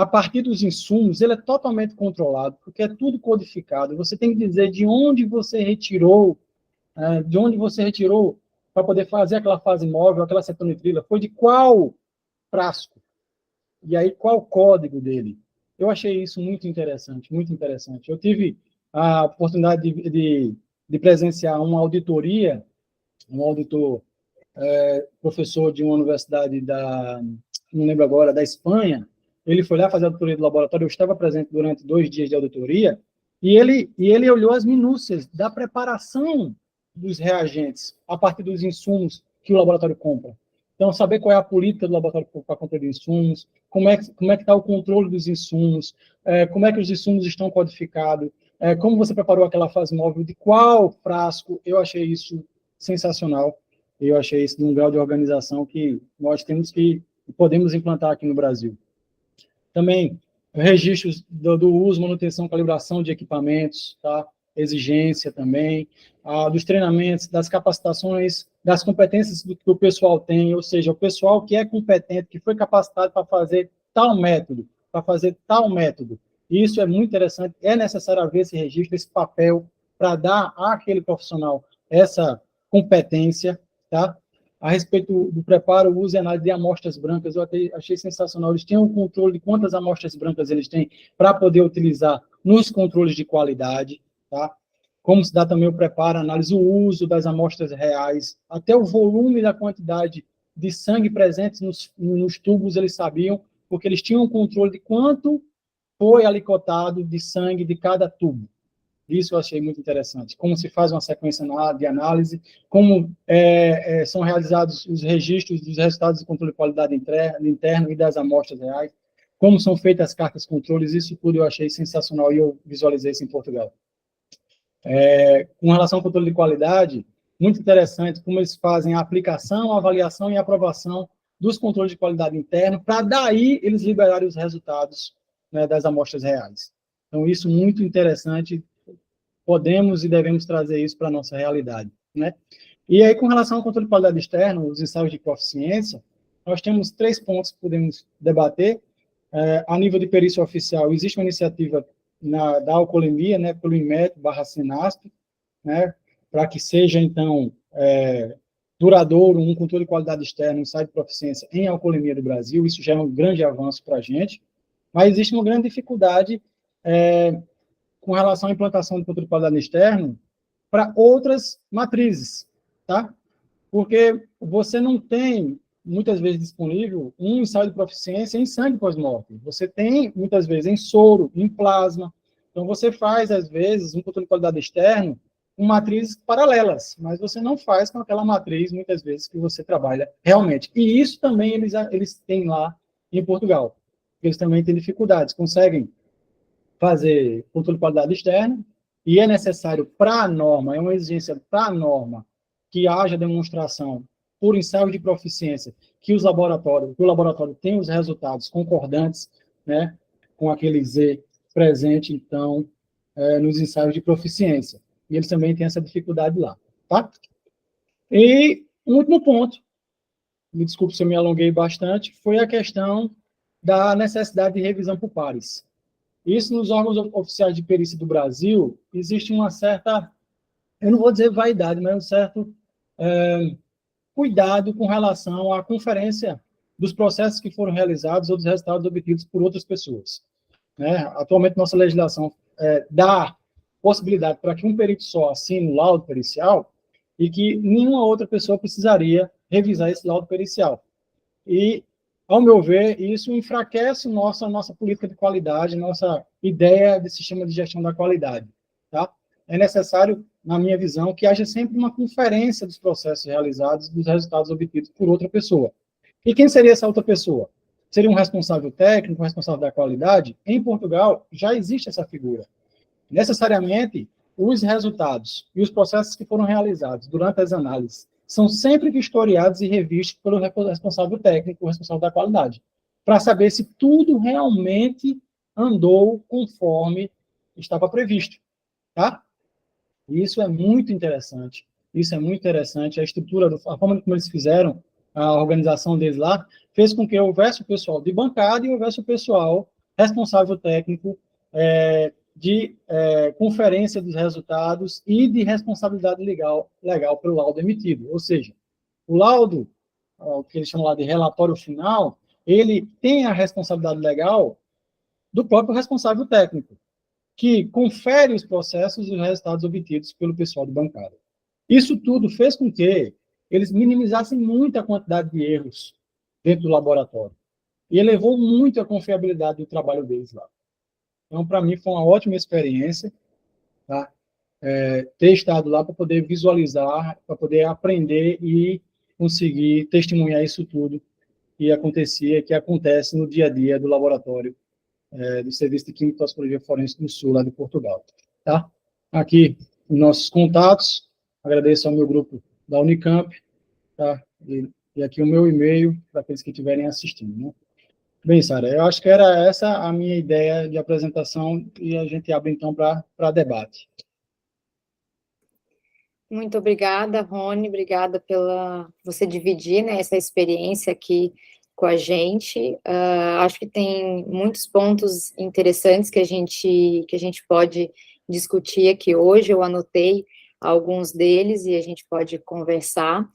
a partir dos insumos, ele é totalmente controlado, porque é tudo codificado. Você tem que dizer de onde você retirou para poder fazer aquela fase móvel, aquela cetonitrila, foi de qual frasco, e aí qual o código dele. Eu achei isso muito interessante, muito interessante. Eu tive a oportunidade de presenciar uma auditoria, um auditor, professor de uma universidade não lembro agora, da Espanha. Ele foi lá fazer a auditoria do laboratório, eu estava presente durante 2 dias de auditoria, e ele olhou as minúcias da preparação dos reagentes a partir dos insumos que o laboratório compra. Então, saber qual é a política do laboratório para a compra de insumos, como é que está o controle dos insumos, como é que os insumos estão codificados, como você preparou aquela fase móvel, de qual frasco. Eu achei isso sensacional. Eu achei isso de um grau de organização que nós podemos implantar aqui no Brasil. Também, registros do uso, manutenção, calibração de equipamentos, tá? Exigência também, dos treinamentos, das capacitações, das competências que o pessoal tem, ou seja, o pessoal que é competente, que foi capacitado para fazer tal método, Isso é muito interessante, é necessário haver esse registro, esse papel, para dar àquele profissional essa competência, tá? A respeito do preparo, uso e análise de amostras brancas, eu até achei sensacional. Eles têm um controle de quantas amostras brancas eles têm para poder utilizar nos controles de qualidade, tá? Como se dá também o preparo, análise, o uso das amostras reais, até o volume da quantidade de sangue presente nos tubos, eles sabiam, porque eles tinham um controle de quanto foi alicotado de sangue de cada tubo. Isso eu achei muito interessante. Como se faz uma sequência de análise, como são realizados os registros dos resultados de controle de qualidade interno e das amostras reais, como são feitas as cartas controles, isso tudo eu achei sensacional e eu visualizei isso em Portugal. Com relação ao controle de qualidade, muito interessante como eles fazem a aplicação, a avaliação e a aprovação dos controles de qualidade interno, para daí eles liberarem os resultados, né, das amostras reais. Então, isso muito interessante. Podemos e devemos trazer isso para a nossa realidade, né? E aí, com relação ao controle de qualidade externo, os ensaios de proficiência, nós temos 3 pontos que podemos debater. A nível de perícia oficial, existe uma iniciativa da alcoolemia, né, pelo INMET/SINASP, né, para que seja, então, duradouro um controle de qualidade externo, um ensaio de proficiência em alcoolemia do Brasil. Isso já é um grande avanço para a gente, mas existe uma grande dificuldade com relação à implantação do controle de qualidade externo para outras matrizes, tá? Porque você não tem, muitas vezes, disponível um ensaio de proficiência em sangue pós-morte. Você tem, muitas vezes, em soro, em plasma. Então, você faz, às vezes, um controle de qualidade externo com matrizes paralelas, mas você não faz com aquela matriz, muitas vezes, que você trabalha realmente. E isso também eles têm lá em Portugal. Eles também têm dificuldades, conseguem fazer controle de qualidade externa, e é necessário para a norma, é uma exigência para a norma, que haja demonstração por ensaio de proficiência, que o laboratório tem os resultados concordantes, né, com aquele Z presente, então, nos ensaios de proficiência. E eles também têm essa dificuldade lá, tá? E um último ponto, me desculpe se eu me alonguei bastante, foi a questão da necessidade de revisão por pares. Isso, nos órgãos oficiais de perícia do Brasil, existe uma certa, eu não vou dizer vaidade, mas um certo cuidado com relação à conferência dos processos que foram realizados ou dos resultados obtidos por outras pessoas, né? Atualmente, nossa legislação dá possibilidade para que um perito só assine o laudo pericial e que nenhuma outra pessoa precisaria revisar esse laudo pericial. E, ao meu ver, isso enfraquece a nossa política de qualidade, nossa ideia de sistema de gestão da qualidade, tá? É necessário, na minha visão, que haja sempre uma conferência dos processos realizados, dos resultados obtidos por outra pessoa. E quem seria essa outra pessoa? Seria um responsável técnico, um responsável da qualidade? Em Portugal, já existe essa figura. Necessariamente, os resultados e os processos que foram realizados durante as análises são sempre vistoriados e revistos pelo responsável técnico, o responsável da qualidade, para saber se tudo realmente andou conforme estava previsto, tá? Isso é muito interessante. Isso é muito interessante. A estrutura, a forma como eles fizeram, a organização deles lá, fez com que houvesse o pessoal de bancada e houvesse o pessoal responsável técnico de conferência dos resultados e de responsabilidade legal pelo laudo emitido. Ou seja, o laudo, o que eles chamam lá de relatório final, ele tem a responsabilidade legal do próprio responsável técnico, que confere os processos e os resultados obtidos pelo pessoal de bancada. Isso tudo fez com que eles minimizassem muito a quantidade de erros dentro do laboratório e elevou muito a confiabilidade do trabalho deles lá. Então, para mim, foi uma ótima experiência, tá? Ter estado lá para poder visualizar, para poder aprender e conseguir testemunhar isso tudo que acontecia, que acontece no dia a dia do laboratório do Serviço de Química e Toxicologia Forense do Sul, lá de Portugal. Tá? Aqui, os nossos contatos, agradeço ao meu grupo da Unicamp, tá? E aqui o meu e-mail, para aqueles que estiverem assistindo, né? Bem, Sara, eu acho que era essa a minha ideia de apresentação e a gente abre, então, para debate. Muito obrigada, Rony, obrigada pela você dividir, né, essa experiência aqui com a gente. Acho que tem muitos pontos interessantes que a gente pode discutir aqui hoje. Eu anotei alguns deles e a gente pode conversar.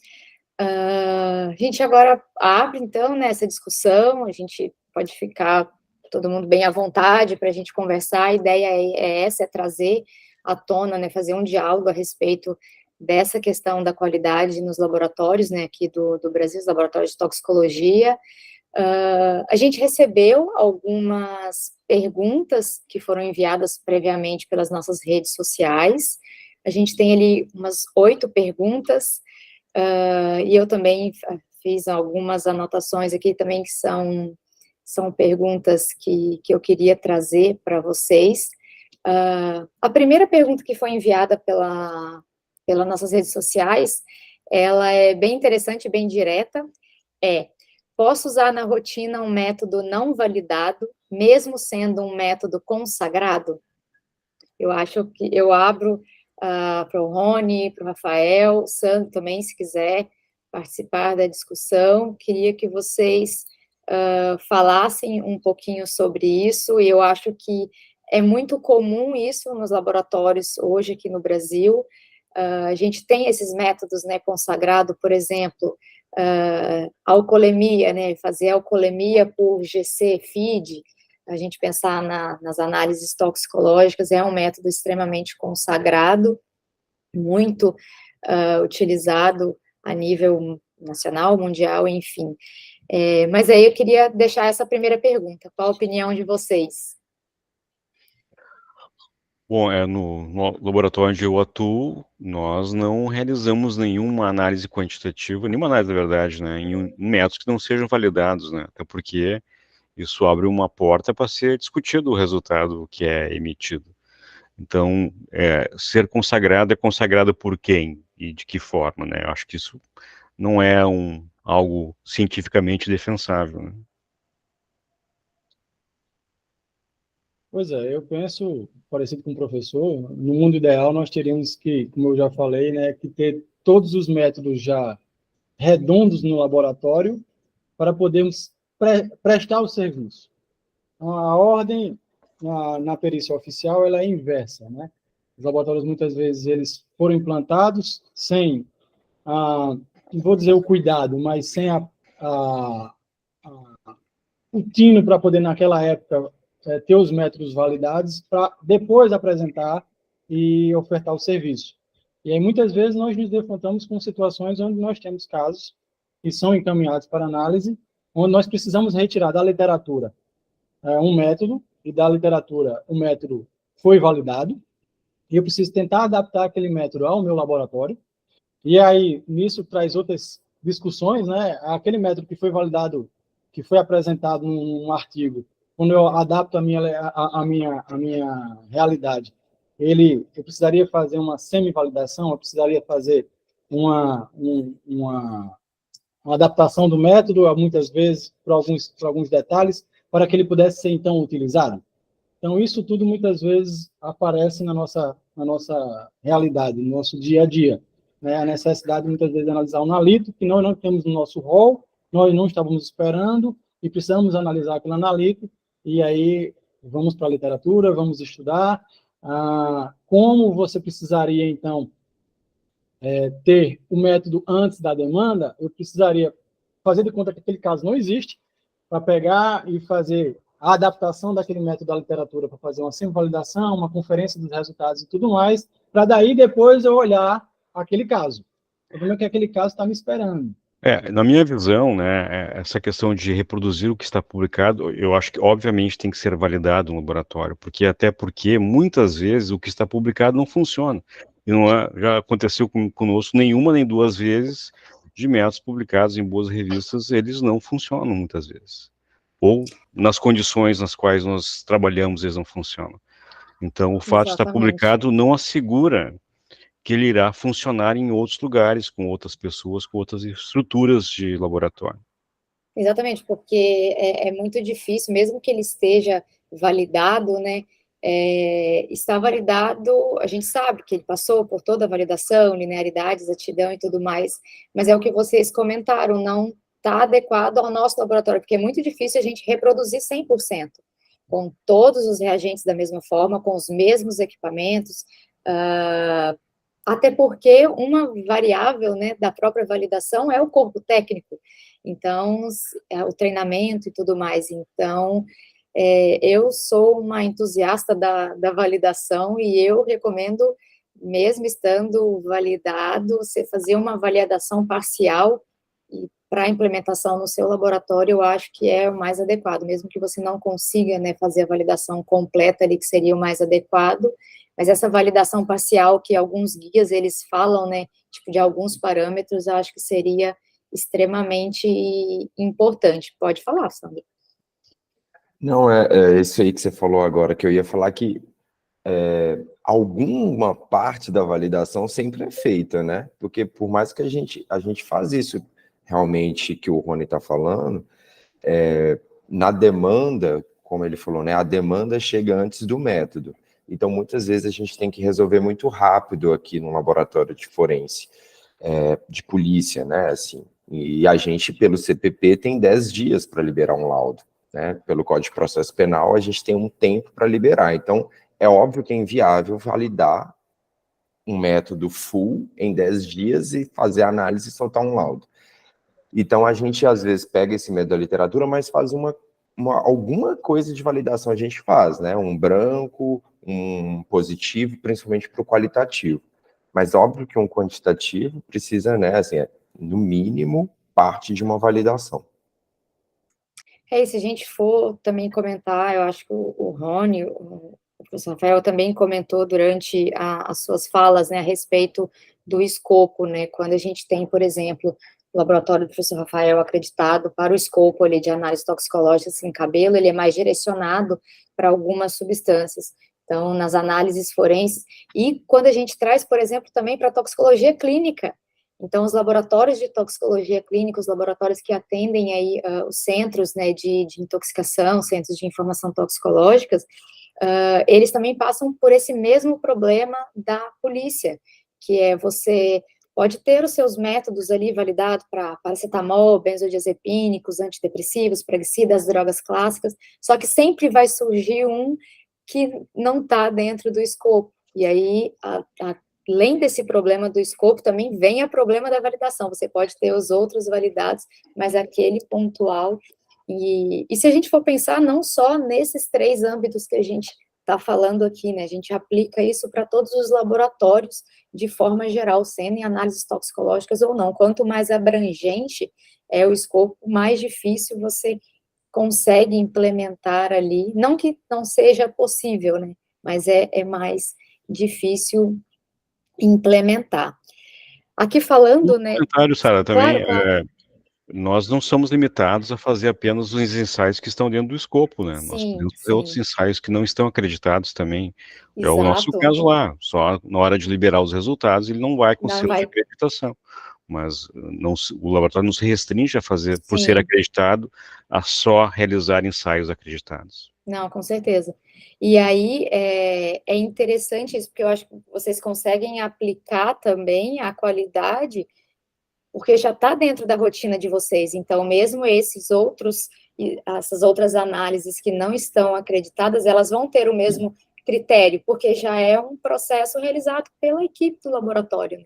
A gente agora abre, então, né, essa discussão, a gente pode ficar todo mundo bem à vontade para a gente conversar. A ideia é essa, é trazer à tona, né, fazer um diálogo a respeito dessa questão da qualidade nos laboratórios, né, aqui do Brasil, os laboratórios de toxicologia. A gente recebeu algumas perguntas que foram enviadas previamente pelas nossas redes sociais. A gente tem ali umas 8 perguntas, e eu também fiz algumas anotações aqui também que são perguntas que eu queria trazer para vocês. A primeira pergunta que foi enviada pelas nossas redes sociais, ela é bem interessante, bem direta, posso usar na rotina um método não validado, mesmo sendo um método consagrado? Eu acho que eu abro para o Rony, para o Rafael, o Sandro também, se quiser participar da discussão. Queria que vocês falassem um pouquinho sobre isso, e eu acho que é muito comum isso nos laboratórios hoje aqui no Brasil. A gente tem esses métodos, né, consagrado, por exemplo, alcoolemia, né, fazer alcoolemia por GC-FID, a gente pensar nas análises toxicológicas, é um método extremamente consagrado, muito utilizado a nível nacional, mundial, enfim. Mas aí eu queria deixar essa primeira pergunta, qual a opinião de vocês? Bom, no laboratório onde eu atuo, nós não realizamos nenhuma análise quantitativa, nenhuma análise, na verdade, né, em métodos que não sejam validados, né, até porque isso abre uma porta para ser discutido o resultado que é emitido. Então, ser consagrado é consagrado por quem e de que forma, né? Eu acho que isso não é algo cientificamente defensável, né? Pois é, eu penso, parecido com o professor, no mundo ideal nós teríamos que, como eu já falei, né, que ter todos os métodos já redondos no laboratório para podermos prestar o serviço. A ordem na perícia oficial ela é inversa, né? Os laboratórios muitas vezes eles foram implantados sem, não vou dizer o cuidado, mas sem o tino para poder naquela época ter os métodos validados para depois apresentar e ofertar o serviço. E aí muitas vezes nós nos defrontamos com situações onde nós temos casos que são encaminhados para análise, onde nós precisamos retirar da literatura um método, e da literatura o método foi validado, e eu preciso tentar adaptar aquele método ao meu laboratório, e aí nisso traz outras discussões, né? Aquele método que foi validado, que foi apresentado num artigo, quando eu adapto a minha realidade, eu precisaria fazer uma semi-validação, eu precisaria fazer uma adaptação do método, muitas vezes, para alguns detalhes, para que ele pudesse ser, então, utilizado. Então, isso tudo, muitas vezes, aparece na nossa realidade, no nosso dia a dia. Né? A necessidade, muitas vezes, de analisar um analítico que nós não temos no nosso rol, nós não estávamos esperando, e precisamos analisar aquele analítico, e aí vamos para a literatura, vamos estudar como você precisaria, então, ter o método antes da demanda. Eu precisaria fazer de conta que aquele caso não existe, para pegar e fazer a adaptação daquele método da literatura, para fazer uma simvalidação, uma conferência dos resultados e tudo mais, para daí depois eu olhar aquele caso. O problema é que aquele caso está me esperando. Na minha visão, né, essa questão de reproduzir o que está publicado, eu acho que, obviamente, tem que ser validado no laboratório, até porque, muitas vezes, o que está publicado não funciona. E já aconteceu conosco nenhuma nem duas vezes de métodos publicados em boas revistas, eles não funcionam muitas vezes. Ou, nas condições nas quais nós trabalhamos, eles não funcionam. Então, o fato de estar publicado não assegura que ele irá funcionar em outros lugares, com outras pessoas, com outras estruturas de laboratório. Exatamente, porque é muito difícil, mesmo que ele esteja validado, né, está validado, a gente sabe que ele passou por toda a validação, linearidade, exatidão e tudo mais, mas é o que vocês comentaram, não está adequado ao nosso laboratório, porque é muito difícil a gente reproduzir 100%, com todos os reagentes da mesma forma, com os mesmos equipamentos, até porque uma variável, né, da própria validação é o corpo técnico, então, o treinamento e tudo mais. Então, eu sou uma entusiasta da validação e eu recomendo, mesmo estando validado, você fazer uma validação parcial e para implementação no seu laboratório, eu acho que é o mais adequado, mesmo que você não consiga, né, fazer a validação completa ali, que seria o mais adequado, mas essa validação parcial que alguns guias, eles falam, né, tipo, de alguns parâmetros, eu acho que seria extremamente importante. Pode falar, Sandra. Não, é isso aí que você falou agora, que eu ia falar que alguma parte da validação sempre é feita, né? Porque por mais que a gente faz isso realmente que o Rony está falando, na demanda, como ele falou, né? A demanda chega antes do método. Então, muitas vezes a gente tem que resolver muito rápido aqui no laboratório de forense, de polícia, né? Assim, e a gente, pelo CPP, tem 10 dias para liberar um laudo, né? Pelo Código de Processo Penal, a gente tem um tempo para liberar. Então, é óbvio que é inviável validar um método full em 10 dias e fazer a análise e soltar um laudo. Então, a gente, às vezes, pega esse método da literatura, mas faz alguma coisa de validação a gente faz, né? Um branco, um positivo, principalmente para o qualitativo. Mas óbvio que um quantitativo precisa, né, assim, no mínimo, parte de uma validação. E se a gente for também comentar, eu acho que o Rony, o professor Rafael também comentou durante as suas falas, né, a respeito do escopo, né, quando a gente tem, por exemplo, o laboratório do professor Rafael acreditado para o escopo ali de análise toxicológica em cabelo, ele é mais direcionado para algumas substâncias. Então, nas análises forenses, e quando a gente traz, por exemplo, também para a toxicologia clínica, então, os laboratórios de toxicologia clínica, os laboratórios que atendem aí os centros, né, de intoxicação, centros de informação toxicológicas, eles também passam por esse mesmo problema da polícia, que é você pode ter os seus métodos ali validados para paracetamol, benzodiazepínicos, antidepressivos, praguicidas, drogas clássicas, só que sempre vai surgir um que não está dentro do escopo, e aí além desse problema do escopo, também vem o problema da validação. Você pode ter os outros validados, mas aquele pontual. E se a gente for pensar, não só nesses 3 âmbitos que a gente está falando aqui, né? A gente aplica isso para todos os laboratórios, de forma geral, sendo em análises toxicológicas ou não. Quanto mais abrangente é o escopo, mais difícil você consegue implementar ali. Não que não seja possível, né? Mas é mais difícil implementar. Aqui falando, né? Comentário, Sara, também, Claro. nós não somos limitados a fazer apenas os ensaios que estão dentro do escopo, né? Nós Sim, podemos fazer outros ensaios que não estão acreditados também. É o nosso exato. caso lá, só na hora de liberar os resultados, ele não vai com Não selo de vai. acreditação. Mas o laboratório não se restringe a fazer, por ser Sim. acreditado, a só realizar ensaios acreditados. Não, com certeza. E aí é interessante isso, porque eu acho que vocês conseguem aplicar também a qualidade, porque já está dentro da rotina de vocês. Então, mesmo esses outros essas outras análises que não estão acreditadas, elas vão ter o mesmo critério, porque já é um processo realizado pela equipe do laboratório, né?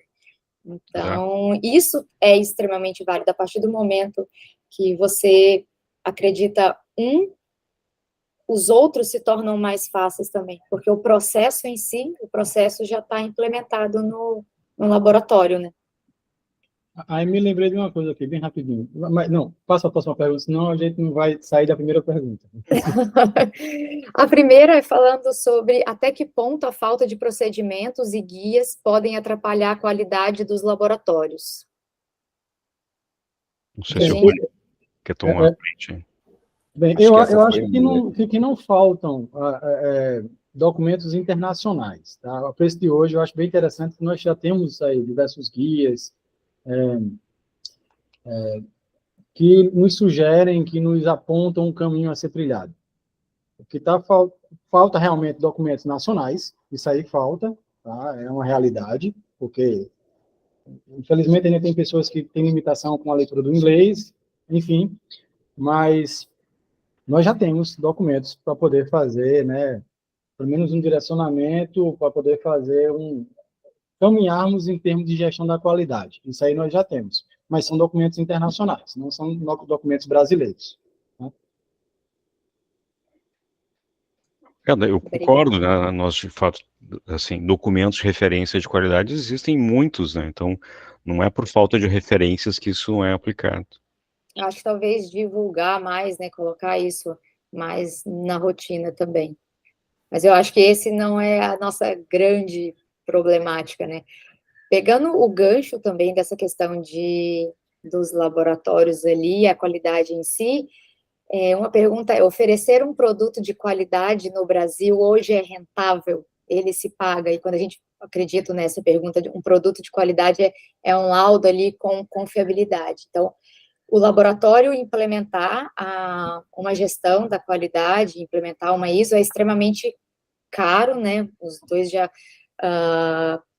Então, isso é extremamente válido. A partir do momento que você acredita os outros se tornam mais fáceis também, porque o processo em si, o processo já está implementado no laboratório, né? Aí me lembrei de uma coisa aqui, bem rapidinho. Mas, não, passa a próxima pergunta, senão a gente não vai sair da primeira pergunta. A primeira é falando sobre até que ponto a falta de procedimentos e guias podem atrapalhar a qualidade dos laboratórios. Não sei se o Rony quer tomar a frente. Bem, eu acho que não faltam documentos internacionais. Tá? A preço de hoje, eu acho bem interessante que nós já temos aí diversos guias que nos sugerem, que nos apontam um caminho a ser trilhado. O que falta realmente documentos nacionais, isso aí falta, tá? É uma realidade, porque, infelizmente, ainda tem pessoas que têm limitação com a leitura do inglês, enfim, mas nós já temos documentos para poder fazer, né, pelo menos um direcionamento, para poder fazer caminharmos em termos de gestão da qualidade. Isso aí nós já temos, mas são documentos internacionais, não são documentos brasileiros. Né? Eu concordo, né? Nós, de fato, assim, documentos de referência de qualidade existem muitos, né? Então, não é por falta de referências que isso não é aplicado. Acho que talvez divulgar mais, né, colocar isso mais na rotina também. Mas eu acho que esse não é a nossa grande problemática, né? Pegando o gancho também dessa questão dos laboratórios ali, a qualidade em si, uma pergunta é, oferecer um produto de qualidade no Brasil hoje é rentável? Ele se paga? E quando a gente acredita nessa pergunta, um produto de qualidade é um laudo ali com confiabilidade. Então, o laboratório implementar uma gestão da qualidade, implementar uma ISO é extremamente caro, né? Os dois já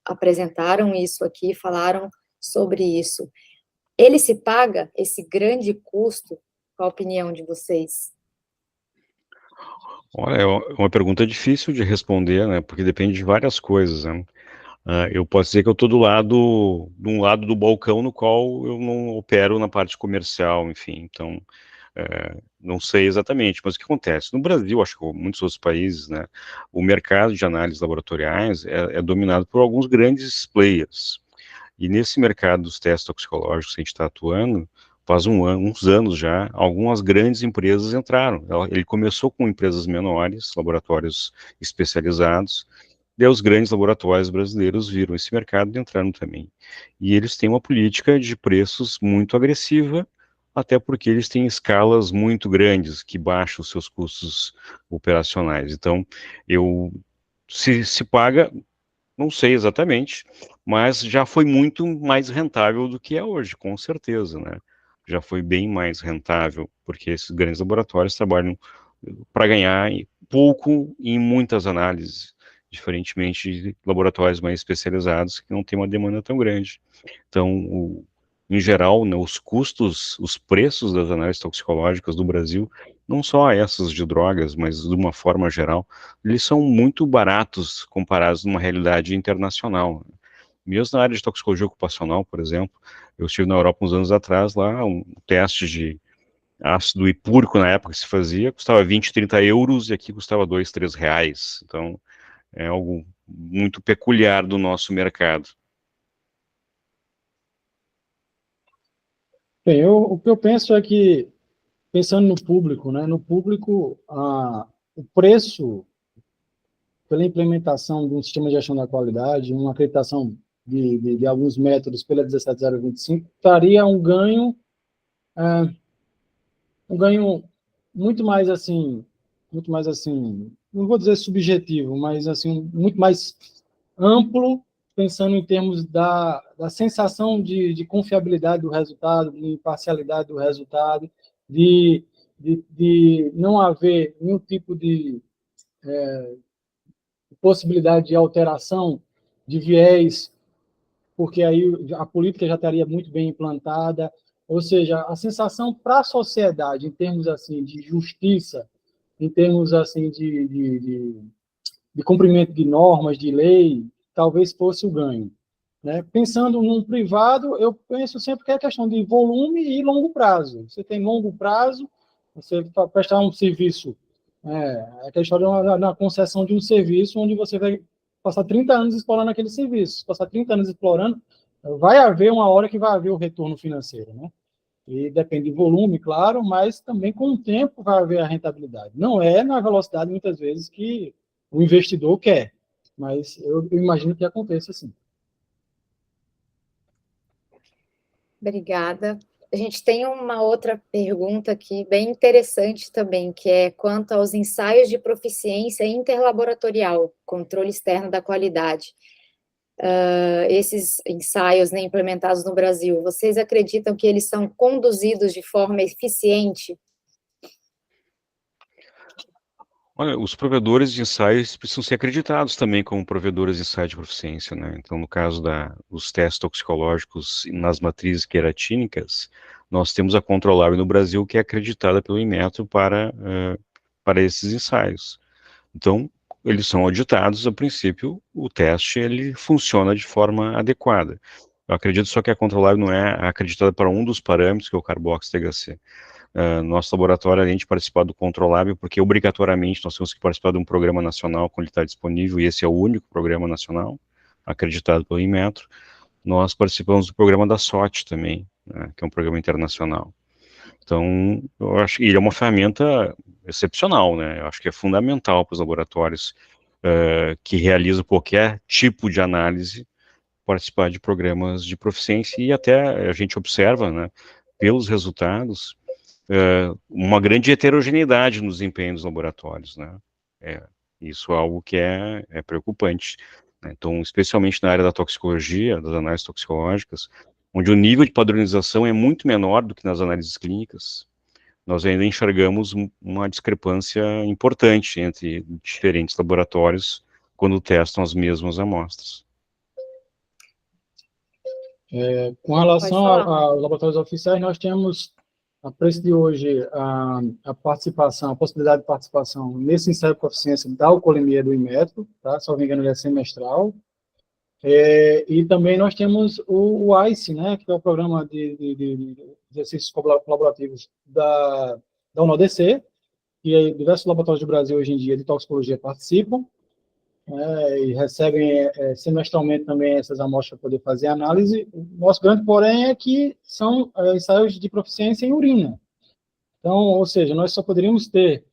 apresentaram isso aqui, falaram sobre isso. Ele se paga esse grande custo? Qual a opinião de vocês? Olha, é uma pergunta difícil de responder, né? Porque depende de várias coisas, né? Eu posso dizer que eu estou de um lado do balcão no qual eu não opero na parte comercial, enfim, então não sei exatamente, mas o que acontece? No Brasil, acho que em muitos outros países, né, o mercado de análises laboratoriais é dominado por alguns grandes players, e nesse mercado dos testes toxicológicos que a gente está atuando, faz uns anos já, algumas grandes empresas entraram. Ele começou com empresas menores, laboratórios especializados, e os grandes laboratórios brasileiros viram esse mercado e entraram também. E eles têm uma política de preços muito agressiva, até porque eles têm escalas muito grandes que baixam os seus custos operacionais. Então, se paga, não sei exatamente, mas já foi muito mais rentável do que é hoje, com certeza, né? Já foi bem mais rentável, porque esses grandes laboratórios trabalham para ganhar pouco em muitas análises, diferentemente de laboratórios mais especializados que não têm uma demanda tão grande. Então, em geral, né, os custos, os preços das análises toxicológicas do Brasil, não só essas de drogas, mas de uma forma geral, eles são muito baratos comparados numa realidade internacional. Mesmo na área de toxicologia ocupacional, por exemplo, eu estive na Europa uns anos atrás, lá um teste de ácido hipúrico na época que se fazia, custava 20, 30 euros e aqui custava 2, 3 reais. Então, é algo muito peculiar do nosso mercado. Bem, o que eu penso é que, pensando no público, né, no público, o preço pela implementação de um sistema de gestão da qualidade, uma acreditação de alguns métodos pela 17025, traria um ganho muito mais assim, não vou dizer subjetivo, mas assim, muito mais amplo, pensando em termos da sensação de confiabilidade do resultado, de imparcialidade do resultado, de não haver nenhum tipo de possibilidade de alteração de viés, porque aí a política já estaria muito bem implantada, Ou seja, a sensação para a sociedade, em termos assim de justiça, em termos assim de cumprimento de normas, de lei, talvez fosse o ganho. Né? Pensando num privado, eu penso sempre que é questão de volume e longo prazo. Você tem longo prazo, você vai prestar um serviço, a questão da concessão de um serviço onde você vai passar 30 anos explorando aquele serviço. Passar 30 anos explorando, vai haver uma hora que vai haver o retorno financeiro, né? E depende do volume, claro, mas também com o tempo vai haver a rentabilidade. Não é na velocidade, muitas vezes, que o investidor quer, mas eu imagino que aconteça assim. Obrigada. A gente tem uma outra pergunta aqui, bem interessante também, que é quanto aos ensaios de proficiência interlaboratorial, controle externo da qualidade. Esses ensaios, né, implementados no Brasil, vocês acreditam que eles são conduzidos de forma eficiente? Olha, os provedores de ensaios precisam ser acreditados também como provedores de ensaio de proficiência, né? Então, no caso dos testes toxicológicos nas matrizes queratínicas, nós temos a Controlab no Brasil, que é acreditada pelo Inmetro para esses ensaios. Então, eles são auditados, a princípio, o teste ele funciona de forma adequada. Eu acredito só que a Controlab não é acreditada para um dos parâmetros, que é o Carbox THC. Nosso laboratório, além de participar do Controlab, porque obrigatoriamente nós temos que participar de um programa nacional quando ele está disponível, e esse é o único programa nacional acreditado pelo Inmetro, nós participamos do programa da SOT também, né, que é um programa internacional. Então, eu acho que ele é uma ferramenta excepcional, né? Eu acho que é fundamental para os laboratórios que realizam qualquer tipo de análise participar de programas de proficiência, e até a gente observa, né, pelos resultados, uma grande heterogeneidade nos desempenhos dos laboratórios, né? Isso é algo que é preocupante, né? Então, especialmente na área da toxicologia, das análises toxicológicas, onde o nível de padronização é muito menor do que nas análises clínicas, nós ainda enxergamos uma discrepância importante entre diferentes laboratórios quando testam as mesmas amostras. Com relação aos laboratórios oficiais, nós temos, a preço de hoje, a participação, a possibilidade de participação nesse ensaio de proficiência da alcoolemia do Inmetro, tá? Se não me engano, ele é semestral. E também nós temos o ICE, né, que é o programa de exercícios colaborativos da UNODC, e diversos laboratórios do Brasil hoje em dia de toxicologia participam, e recebem semestralmente também essas amostras para poder fazer análise. O nosso grande porém é que são ensaios de proficiência em urina. Então, ou seja, nós só poderíamos ter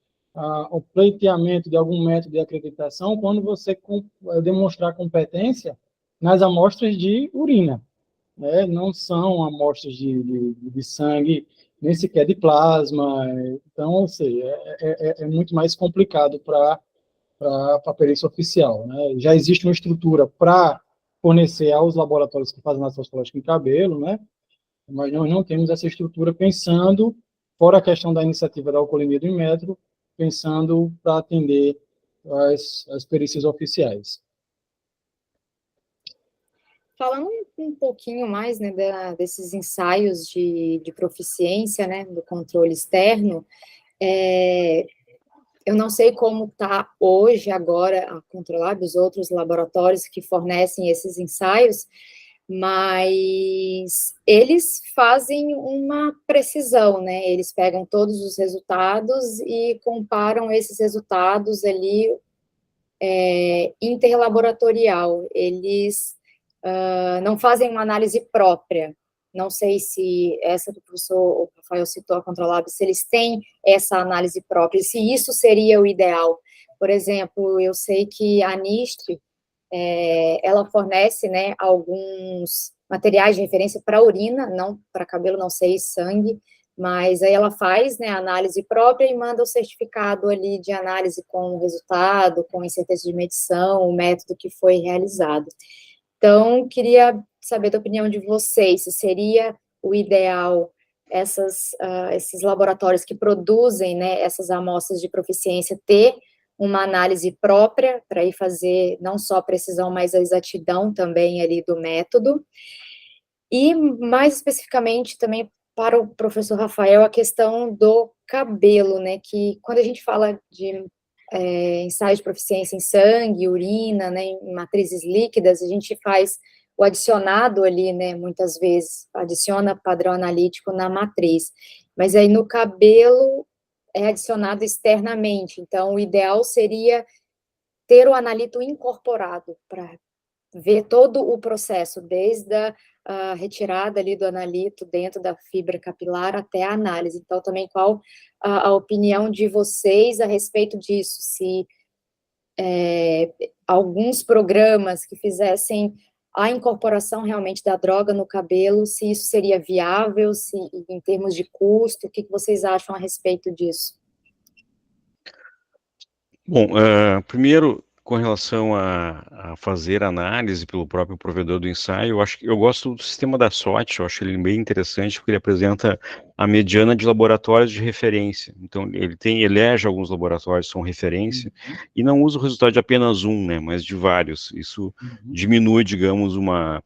o pleiteamento de algum método de acreditação quando você demonstrar competência nas amostras de urina, né? Não são amostras de sangue, nem sequer de plasma. Então, ou seja, é muito mais complicado para a perícia oficial, né? Já existe uma estrutura para fornecer aos laboratórios que fazem análise toxicológica em cabelo, né? Mas nós não temos essa estrutura pensando, fora a questão da iniciativa da alcoolemia do Inmetro, pensando para atender as perícias oficiais. Falando um pouquinho mais, né, desses ensaios de proficiência, né, do controle externo, eu não sei como está hoje, agora, a Controlab, os outros laboratórios que fornecem esses ensaios, mas eles fazem uma precisão, né? Eles pegam todos os resultados e comparam esses resultados ali interlaboratorial. Eles não fazem uma análise própria. Não sei se essa que o professor Rafael citou, a Controlab, se eles têm essa análise própria, se isso seria o ideal. Por exemplo, eu sei que a NIST, ela fornece, né, alguns materiais de referência para urina, não para cabelo, não sei, sangue, mas aí ela faz, né, a análise própria e manda o certificado ali de análise com o resultado, com incerteza de medição, o método que foi realizado. Então, queria saber da opinião de vocês, se seria o ideal esses laboratórios que produzem, né, essas amostras de proficiência ter uma análise própria para ir fazer não só a precisão, mas a exatidão também ali do método. E, mais especificamente, também para o professor Rafael a questão do cabelo, né, que quando a gente fala de ensaio de proficiência em sangue, urina, né, em matrizes líquidas, a gente faz o adicionado ali, né, muitas vezes, adiciona padrão analítico na matriz, mas aí no cabelo é adicionado externamente, então o ideal seria ter o analito incorporado para ver todo o processo, desde a retirada ali do analito dentro da fibra capilar até a análise. Então, também qual a opinião de vocês a respeito disso? Se alguns programas que fizessem a incorporação realmente da droga no cabelo, se isso seria viável, se em termos de custo, o que vocês acham a respeito disso? Bom, primeiro, com relação a fazer análise pelo próprio provedor do ensaio, eu gosto do sistema da SWOT, eu acho ele bem interessante, porque ele apresenta a mediana de laboratórios de referência. Então, ele elege alguns laboratórios que são referência, e não usa o resultado de apenas um, né, mas de vários. Isso diminui, digamos, uma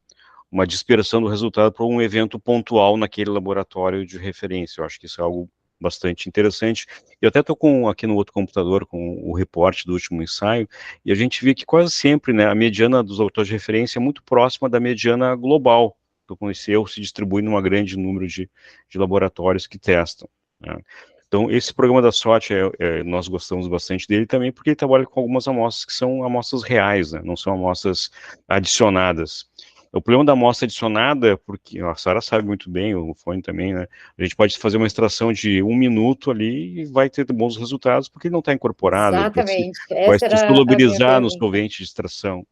dispersão do resultado para um evento pontual naquele laboratório de referência. Eu acho que isso é algo bastante interessante. Eu até estou aqui no outro computador com o reporte do último ensaio, e a gente vê que quase sempre, né, a mediana dos autores de referência é muito próxima da mediana global. Então, com esse erro se distribui num grande número de laboratórios que testam, né? Então, esse programa da SWOT, nós gostamos bastante dele também, porque ele trabalha com algumas amostras que são amostras reais, né, não são amostras adicionadas. O problema da amostra adicionada, porque a Sara sabe muito bem, o Fone também, né? A gente pode fazer uma extração de 1 minuto ali e vai ter bons resultados, porque ele não está incorporado, Exatamente, vai essa se era a minha solubilizar no pergunta. solvente de extração.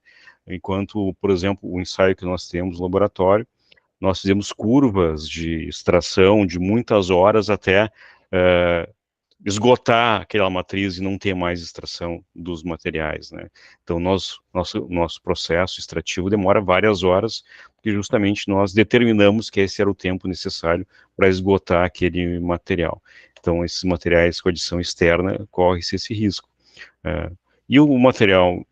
Enquanto, por exemplo, o ensaio que nós temos no laboratório, nós fizemos curvas de extração de muitas horas até esgotar aquela matriz e não ter mais extração dos materiais, né? Então, nosso processo extrativo demora várias horas, porque justamente nós determinamos que esse era o tempo necessário para esgotar aquele material. Então, esses materiais com adição externa, corre-se esse risco. E o material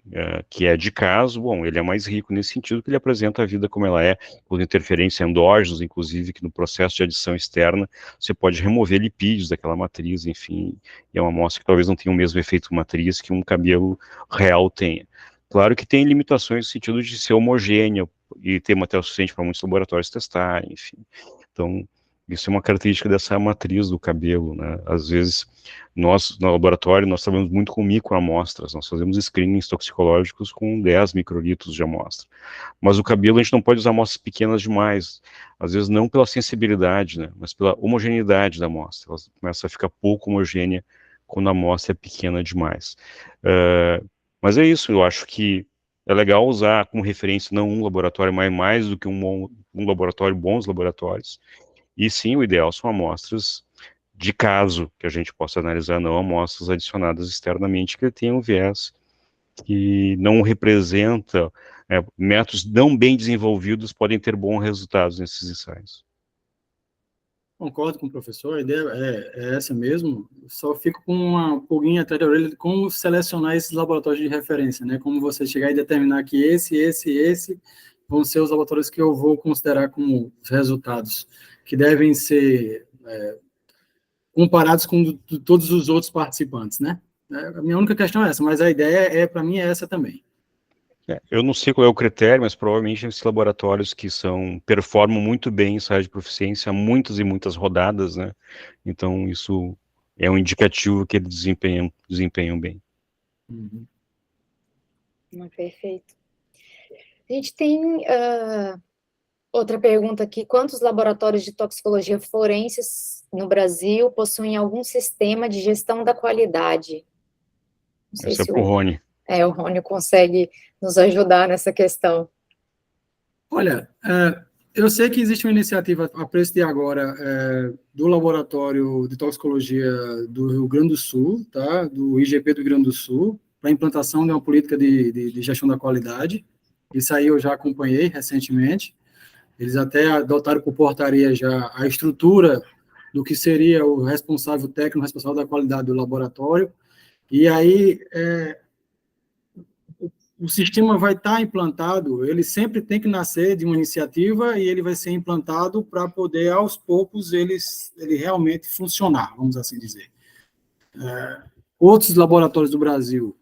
que é de caso, bom, ele é mais rico nesse sentido, que ele apresenta a vida como ela é, com interferência endógenos, inclusive, que no processo de adição externa, você pode remover lipídios daquela matriz, enfim, e é uma amostra que talvez não tenha o mesmo efeito matriz que um cabelo real tenha. Claro que tem limitações no sentido de ser homogêneo e ter material suficiente para muitos laboratórios testarem, enfim. Então, isso é uma característica dessa matriz do cabelo, né? Às vezes, nós, no laboratório, nós trabalhamos muito com microamostras, nós fazemos screenings toxicológicos com 10 microlitros de amostra. Mas o cabelo a gente não pode usar amostras pequenas demais, às vezes não pela sensibilidade, né, mas pela homogeneidade da amostra. Ela começa a ficar pouco homogênea quando a amostra é pequena demais. Mas é isso, eu acho que é legal usar como referência não um laboratório, mas mais do que um laboratório, bons laboratórios. E sim, o ideal são amostras de caso que a gente possa analisar, não amostras adicionadas externamente que tenham um viés que não representa, métodos não bem desenvolvidos podem ter bons resultados nesses ensaios. Concordo com o professor, a ideia é essa mesmo, só fico com uma pulguinha atrás da orelha de como selecionar esses laboratórios de referência, né? Como você chegar e determinar que esse vão ser os laboratórios que eu vou considerar como os resultados, que devem ser comparados com todos os outros participantes, né? A minha única questão é essa, mas a ideia, para mim, é essa também. Eu não sei qual é o critério, mas provavelmente esses laboratórios que performam muito bem em ensaios de proficiência há muitas e muitas rodadas, né? Então, isso é um indicativo que eles desempenham bem. Uhum. Perfeito. A gente tem outra pergunta aqui. Quantos laboratórios de toxicologia forenses no Brasil possuem algum sistema de gestão da qualidade? Não sei Essa é se para o Rony. o Rony consegue nos ajudar nessa questão. Olha, eu sei que existe uma iniciativa a preço de agora do Laboratório de Toxicologia do Rio Grande do Sul, tá? Do IGP do Rio Grande do Sul, para a implantação de uma política de gestão da qualidade. Isso aí eu já acompanhei recentemente. Eles até adotaram por portaria já a estrutura do que seria o responsável técnico, responsável da qualidade do laboratório. E aí, o sistema vai estar implantado, ele sempre tem que nascer de uma iniciativa e ele vai ser implantado para poder, aos poucos, ele realmente funcionar, vamos assim dizer. Outros laboratórios do Brasil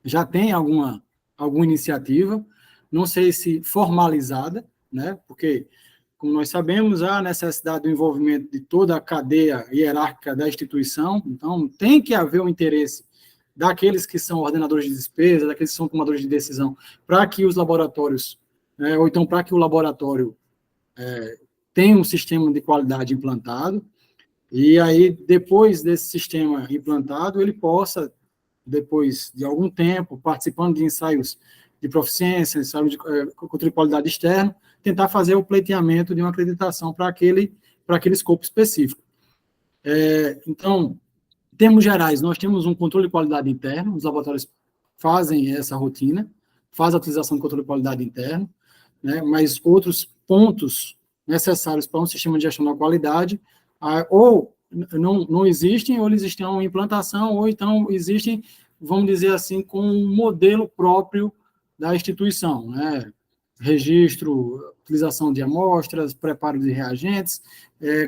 já têm alguma iniciativa, não sei se formalizada, né? Porque, como nós sabemos, há necessidade do envolvimento de toda a cadeia hierárquica da instituição, então tem que haver um interesse daqueles que são ordenadores de despesa, daqueles que são tomadores de decisão, para que os laboratórios, ou então para que o laboratório tenha um sistema de qualidade implantado, e aí, depois desse sistema implantado, ele possa, depois de algum tempo, participando de ensaios de proficiência, ensaios de controle de qualidade externo, tentar fazer o pleiteamento de uma acreditação para aquele escopo específico. Então, em termos gerais, nós temos um controle de qualidade interno, os laboratórios fazem essa rotina, fazem a utilização do controle de qualidade interno, né, mas outros pontos necessários para um sistema de gestão da qualidade ou não existem, ou eles existem uma implantação, ou então existem, vamos dizer assim, com um modelo próprio da instituição, né? Registro, utilização de amostras, preparo de reagentes,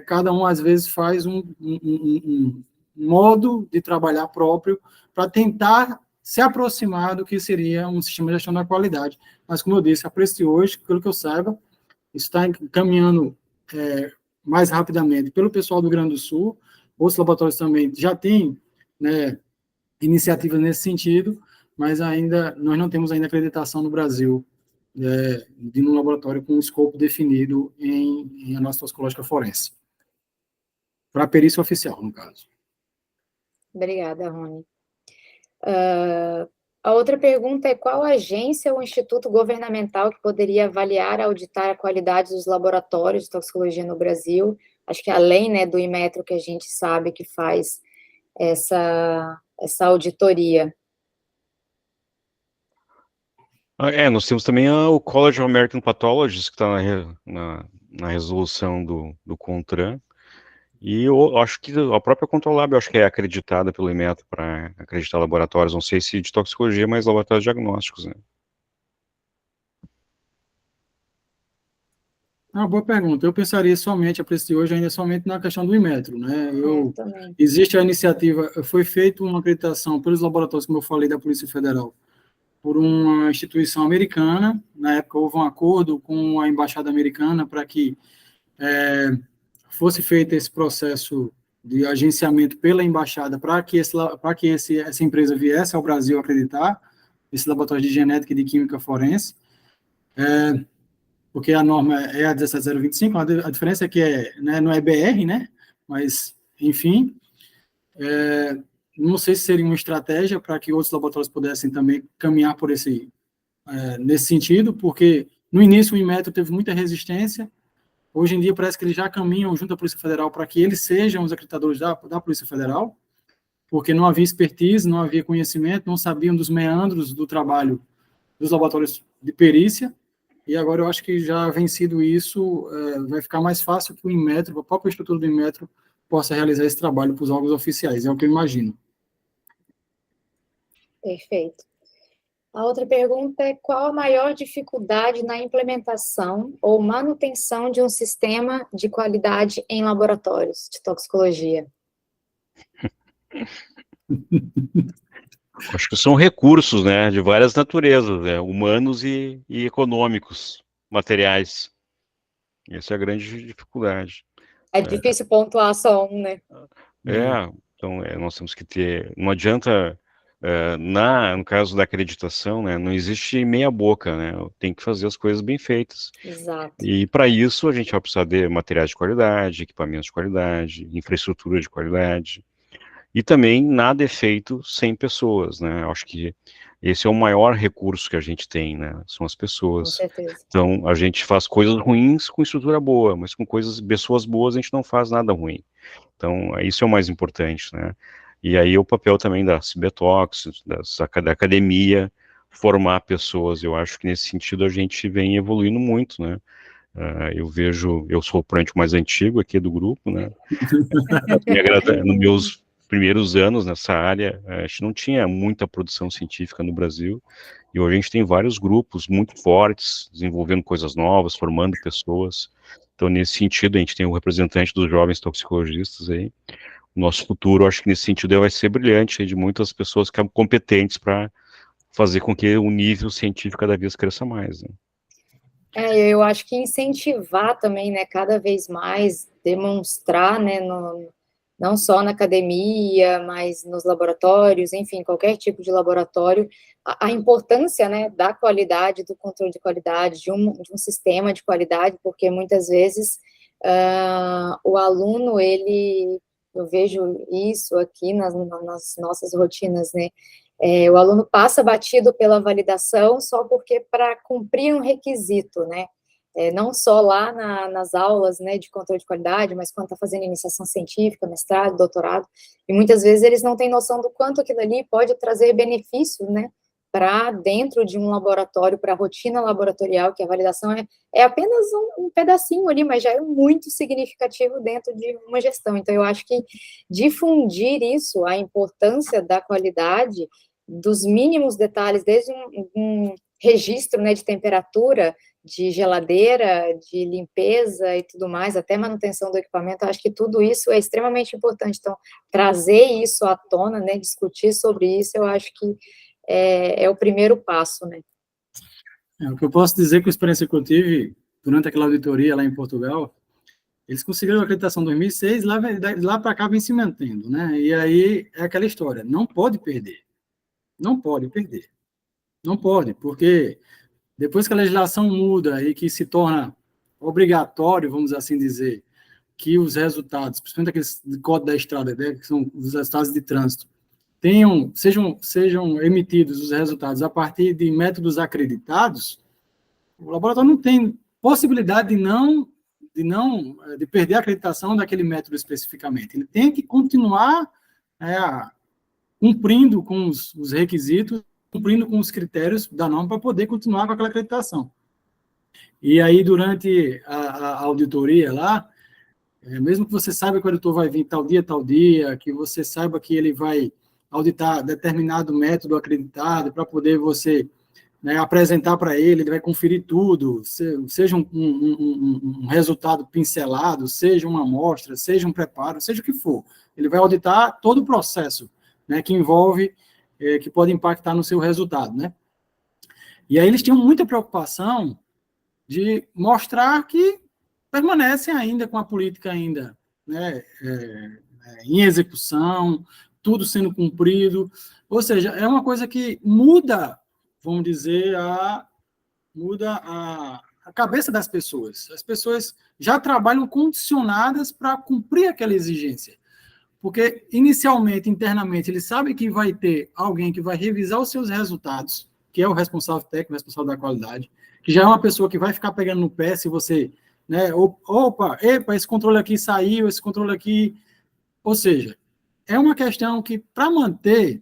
cada um, às vezes, faz um modo de trabalhar próprio para tentar se aproximar do que seria um sistema de gestão da qualidade. Mas, como eu disse, a preço de hoje, pelo que eu saiba, está caminhando mais rapidamente pelo pessoal do Rio Grande do Sul, outros laboratórios também já têm, né, iniciativas nesse sentido, mas nós não temos ainda acreditação no Brasil de um laboratório com um escopo definido em análise toxicológica forense. Para a perícia oficial, no caso. Obrigada, Rony. A outra pergunta é: qual agência ou instituto governamental que poderia avaliar, auditar a qualidade dos laboratórios de toxicologia no Brasil? Acho que além, né, do Inmetro, que a gente sabe que faz essa auditoria. Nós temos também o College of American Pathologists, que está na resolução do CONTRAN, e eu acho que a própria Controlab, eu acho que é acreditada pelo Inmetro para acreditar laboratórios, não sei se de toxicologia, mas laboratórios diagnósticos, né? Uma boa pergunta. Eu pensaria somente, a preço de hoje, ainda somente na questão do Inmetro, né? Também. Existe a iniciativa, foi feita uma acreditação pelos laboratórios, como eu falei, da Polícia Federal, por uma instituição americana. Na época houve um acordo com a Embaixada Americana para que fosse feito esse processo de agenciamento pela Embaixada para que essa empresa viesse ao Brasil acreditar, esse laboratório de genética e de química forense, porque a norma é a 17025, a diferença é que não é BR, né? Mas, enfim, não sei se seria uma estratégia para que outros laboratórios pudessem também caminhar por nesse sentido, porque no início o Inmetro teve muita resistência, hoje em dia parece que eles já caminham junto à Polícia Federal para que eles sejam os acreditadores da Polícia Federal, porque não havia expertise, não havia conhecimento, não sabiam dos meandros do trabalho dos laboratórios de perícia, e agora eu acho que já vencido isso, vai ficar mais fácil que o Inmetro, a própria estrutura do Inmetro, possa realizar esse trabalho para os órgãos oficiais, é o que eu imagino. Perfeito. A outra pergunta é: qual a maior dificuldade na implementação ou manutenção de um sistema de qualidade em laboratórios de toxicologia? Acho que são recursos, né, de várias naturezas, né, humanos e econômicos, materiais. Essa é a grande dificuldade. É difícil pontuar só um, né? Então nós temos que ter, não adianta, no caso da acreditação, né, não existe meia boca, né, tem que fazer as coisas bem feitas. Exato. E para isso a gente vai precisar de materiais de qualidade, equipamentos de qualidade, infraestrutura de qualidade, e também nada é feito sem pessoas, né, eu acho que esse é o maior recurso que a gente tem, né, são as pessoas. Com certeza. Então a gente faz coisas ruins com estrutura boa, mas com pessoas boas a gente não faz nada ruim. Então, isso é o mais importante, né? E aí o papel também da CBTOX, da academia, formar pessoas. Eu acho que nesse sentido a gente vem evoluindo muito, né? Eu sou o ponente mais antigo aqui do grupo, né? Nos meus primeiros anos nessa área, a gente não tinha muita produção científica no Brasil, E hoje a gente tem vários grupos muito fortes, desenvolvendo coisas novas, formando pessoas. Então, nesse sentido, a gente tem o representante dos jovens toxicologistas aí. O nosso futuro, acho que nesse sentido, vai ser brilhante, de muitas pessoas que são competentes para fazer com que o nível científico cada vez cresça mais, né? Eu acho que incentivar também, né, cada vez mais, demonstrar, né, não só na academia, mas nos laboratórios, enfim, qualquer tipo de laboratório, a importância, né, da qualidade, do controle de qualidade, de um sistema de qualidade, porque muitas vezes o aluno, eu vejo isso aqui nas nossas rotinas, né, o aluno passa batido pela validação só porque para cumprir um requisito, né? Não só lá nas aulas, né, de controle de qualidade, mas quando está fazendo iniciação científica, mestrado, doutorado, e muitas vezes eles não têm noção do quanto aquilo ali pode trazer benefício, né, para dentro de um laboratório, para a rotina laboratorial, que a validação é apenas um pedacinho ali, mas já é muito significativo dentro de uma gestão. Então, eu acho que difundir isso, a importância da qualidade, dos mínimos detalhes, desde um registro, né, de temperatura, de geladeira, de limpeza e tudo mais, até manutenção do equipamento, eu acho que tudo isso é extremamente importante. Então, trazer isso à tona, né, discutir sobre isso, eu acho que é o primeiro passo, né. O que eu posso dizer com a experiência que eu tive durante aquela auditoria lá em Portugal, eles conseguiram a acreditação em 2006, lá para cá vem se mantendo, né? E aí é aquela história, não pode perder. Não pode perder. Não pode, porque depois que a legislação muda e que se torna obrigatório, vamos assim dizer, que os resultados, principalmente aqueles de código da estrada, né, que são os resultados de trânsito, sejam emitidos os resultados a partir de métodos acreditados, o laboratório não tem possibilidade de perder a acreditação daquele método especificamente. Ele tem que continuar cumprindo com os requisitos, cumprindo com os critérios da norma para poder continuar com aquela acreditação. E aí, durante a auditoria lá, mesmo que você saiba que o auditor vai vir tal dia, que você saiba que ele vai auditar determinado método acreditado para poder você, né, apresentar para ele vai conferir tudo, seja um resultado pincelado, seja uma amostra, seja um preparo, seja o que for. Ele vai auditar todo o processo, né, que envolve, que pode impactar no seu resultado, né? E aí eles tinham muita preocupação de mostrar que permanecem ainda com a política ainda, né, em execução, tudo sendo cumprido, ou seja, é uma coisa que muda, vamos dizer, muda a cabeça das pessoas. As pessoas já trabalham condicionadas para cumprir aquela exigência. Porque, inicialmente, internamente, eles sabem que vai ter alguém que vai revisar os seus resultados, que é o responsável técnico, o responsável da qualidade, que já é uma pessoa que vai ficar pegando no pé se você, né, esse controle aqui saiu, esse controle aqui... Ou seja, é uma questão que, para manter,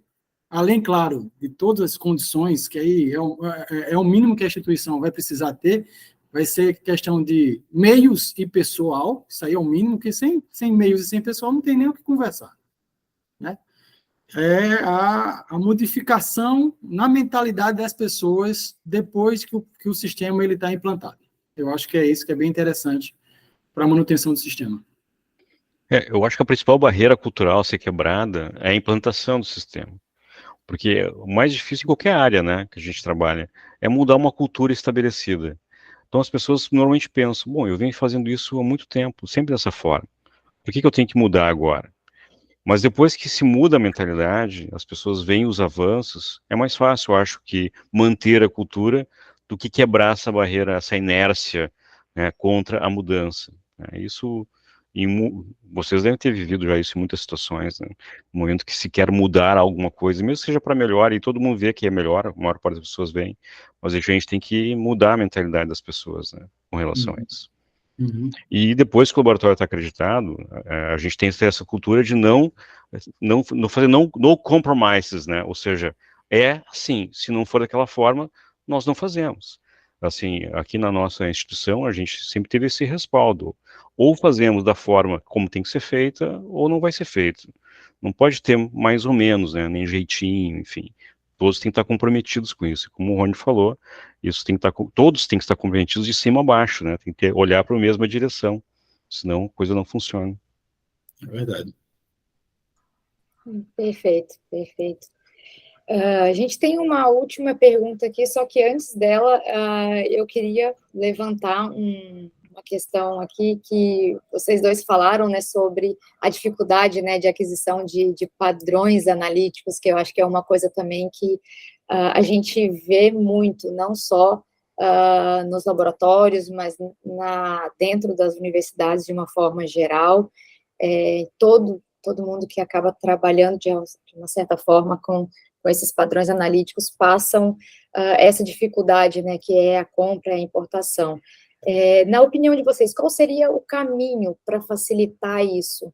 além, claro, de todas as condições, que aí é o mínimo que a instituição vai precisar ter, vai ser questão de meios e pessoal, isso aí é o mínimo, que sem meios e sem pessoal não tem nem o que conversar, né? É a modificação na mentalidade das pessoas depois que o sistema está implantado. Eu acho que é isso que é bem interessante para a manutenção do sistema. Eu acho que a principal barreira cultural a ser quebrada é a implantação do sistema. Porque o mais difícil em qualquer área, né, que a gente trabalha, é mudar uma cultura estabelecida. Então as pessoas normalmente pensam, bom, eu venho fazendo isso há muito tempo, sempre dessa forma. Por que eu tenho que mudar agora? Mas depois que se muda a mentalidade, as pessoas veem os avanços, é mais fácil, eu acho, que manter a cultura do que quebrar essa barreira, essa inércia, né, contra a mudança. Isso, vocês devem ter vivido já isso em muitas situações, né? No momento que se quer mudar alguma coisa, mesmo que seja para melhor, e todo mundo vê que é melhor, a maior parte das pessoas vê, mas a gente tem que mudar a mentalidade das pessoas, né, com relação a isso. Uhum. E depois que o laboratório está acreditado, a gente tem essa cultura de não fazer no compromises, né? Ou seja, assim, se não for daquela forma, nós não fazemos. Assim, aqui na nossa instituição, a gente sempre teve esse respaldo. Ou fazemos da forma como tem que ser feita, ou não vai ser feito. Não pode ter mais ou menos, né? Nem jeitinho, enfim. todos têm que estar comprometidos com isso. Como o Rony falou, isso tem que estar, todos têm que estar comprometidos de cima a baixo, né? Tem que olhar para a mesma direção, senão a coisa não funciona. É verdade. Perfeito, perfeito. A gente tem uma última pergunta aqui, só que antes dela, eu queria levantar uma questão aqui que vocês dois falaram, né, sobre a dificuldade, né, de aquisição de padrões analíticos, que eu acho que é uma coisa também que a gente vê muito, não só nos laboratórios, mas dentro das universidades de uma forma geral, todo mundo que acaba trabalhando de uma certa forma com esses padrões analíticos passam essa dificuldade, né, que é a compra e a importação. Na opinião de vocês, qual seria o caminho para facilitar isso?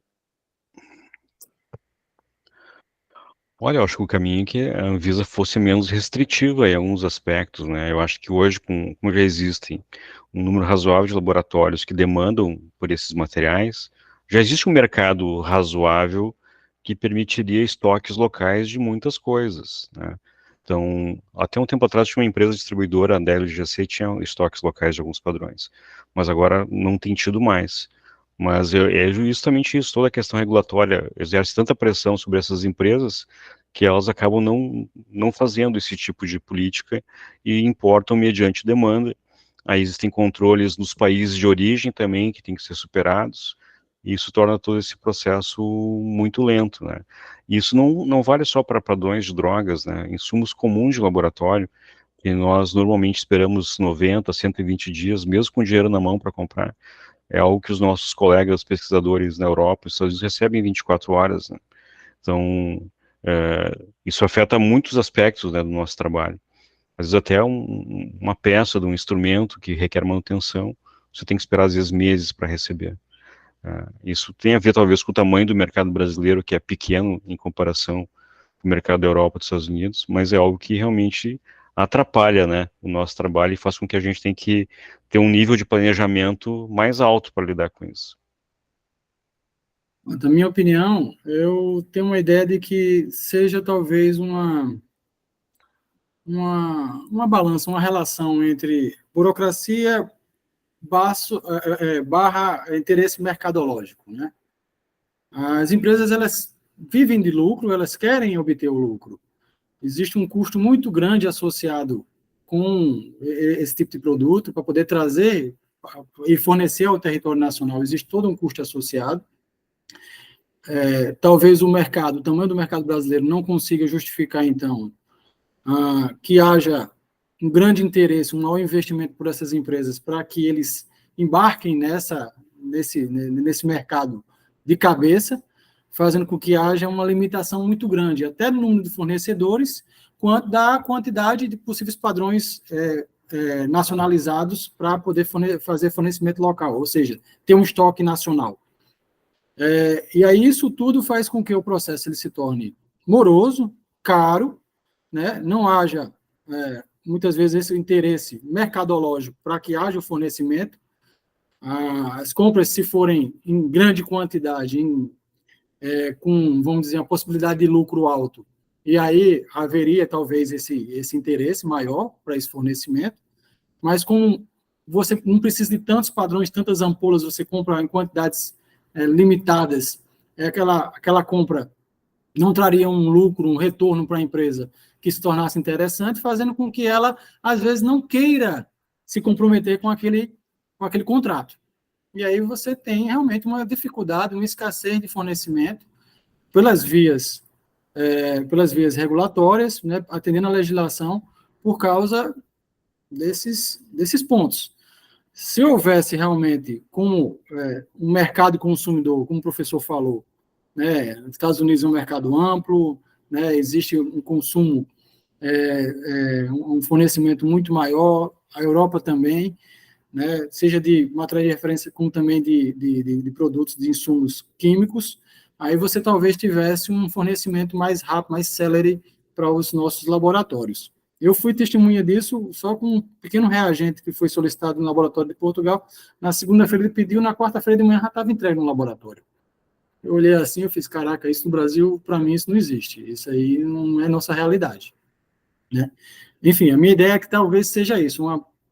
Olha, eu acho que o caminho é que a Anvisa fosse menos restritiva em alguns aspectos, né? Eu acho que hoje, como já existem um número razoável de laboratórios que demandam por esses materiais, já existe um mercado razoável que permitiria estoques locais de muitas coisas, né? Então, até um tempo atrás tinha uma empresa distribuidora, a DLGC, tinha estoques locais de alguns padrões, mas agora não tem tido mais. Mas é justamente isso, toda a questão regulatória exerce tanta pressão sobre essas empresas que elas acabam não fazendo esse tipo de política e importam mediante demanda. Aí existem controles nos países de origem também que têm que ser superados, e isso torna todo esse processo muito lento, né? E isso não vale só para padrões de drogas, né? Insumos comuns de laboratório, que nós normalmente esperamos 90, 120 dias, mesmo com dinheiro na mão para comprar, é algo que os nossos colegas pesquisadores na Europa e nos Estados Unidos recebem em 24 horas, né? Então, isso afeta muitos aspectos, né, do nosso trabalho. Às vezes até uma peça de um instrumento que requer manutenção, você tem que esperar às vezes meses para receber. Isso tem a ver talvez com o tamanho do mercado brasileiro, que é pequeno em comparação com o mercado da Europa e dos Estados Unidos, mas é algo que realmente atrapalha, né, o nosso trabalho e faz com que a gente tenha que ter um nível de planejamento mais alto para lidar com isso. Na minha opinião, eu tenho uma ideia de que seja talvez uma balança, uma relação entre burocracia barra interesse mercadológico, né? As empresas, elas vivem de lucro, elas querem obter o lucro. Existe um custo muito grande associado com esse tipo de produto para poder trazer e fornecer ao território nacional. Existe todo um custo associado. Talvez o tamanho do mercado brasileiro não consiga justificar, então, que haja um grande interesse, um maior investimento por essas empresas para que eles embarquem nesse mercado de cabeça, fazendo com que haja uma limitação muito grande, até no número de fornecedores, quanto da quantidade de possíveis padrões nacionalizados para poder fazer fornecimento local, ou seja, ter um estoque nacional. E aí isso tudo faz com que o processo ele se torne moroso, caro, né? Não haja, muitas vezes, esse interesse mercadológico para que haja o fornecimento. As compras, se forem em grande quantidade, com, vamos dizer, a possibilidade de lucro alto, e aí haveria, talvez, esse interesse maior para esse fornecimento, mas como você não precisa de tantos padrões, tantas ampolas, você compra em quantidades limitadas, aquela compra não traria um lucro, um retorno para a empresa que se tornasse interessante, fazendo com que ela, às vezes, não queira se comprometer com aquele contrato. E aí você tem realmente uma dificuldade, uma escassez de fornecimento pelas vias regulatórias, né, atendendo à legislação, por causa desses pontos. Se houvesse realmente como um mercado consumidor, como o professor falou, né, nos Estados Unidos é um mercado amplo, né, existe um consumo, um fornecimento muito maior, a Europa também, né, seja de material de referência, como também de produtos, de insumos químicos, aí você talvez tivesse um fornecimento mais rápido, mais célere para os nossos laboratórios. Eu fui testemunha disso só com um pequeno reagente que foi solicitado no laboratório de Portugal. Na segunda-feira ele pediu, na quarta-feira de manhã já estava entregue no laboratório. Eu olhei assim, eu fiz, caraca, isso no Brasil, para mim, isso não existe. Isso aí não é nossa realidade. né? Enfim, a minha ideia é que talvez seja isso,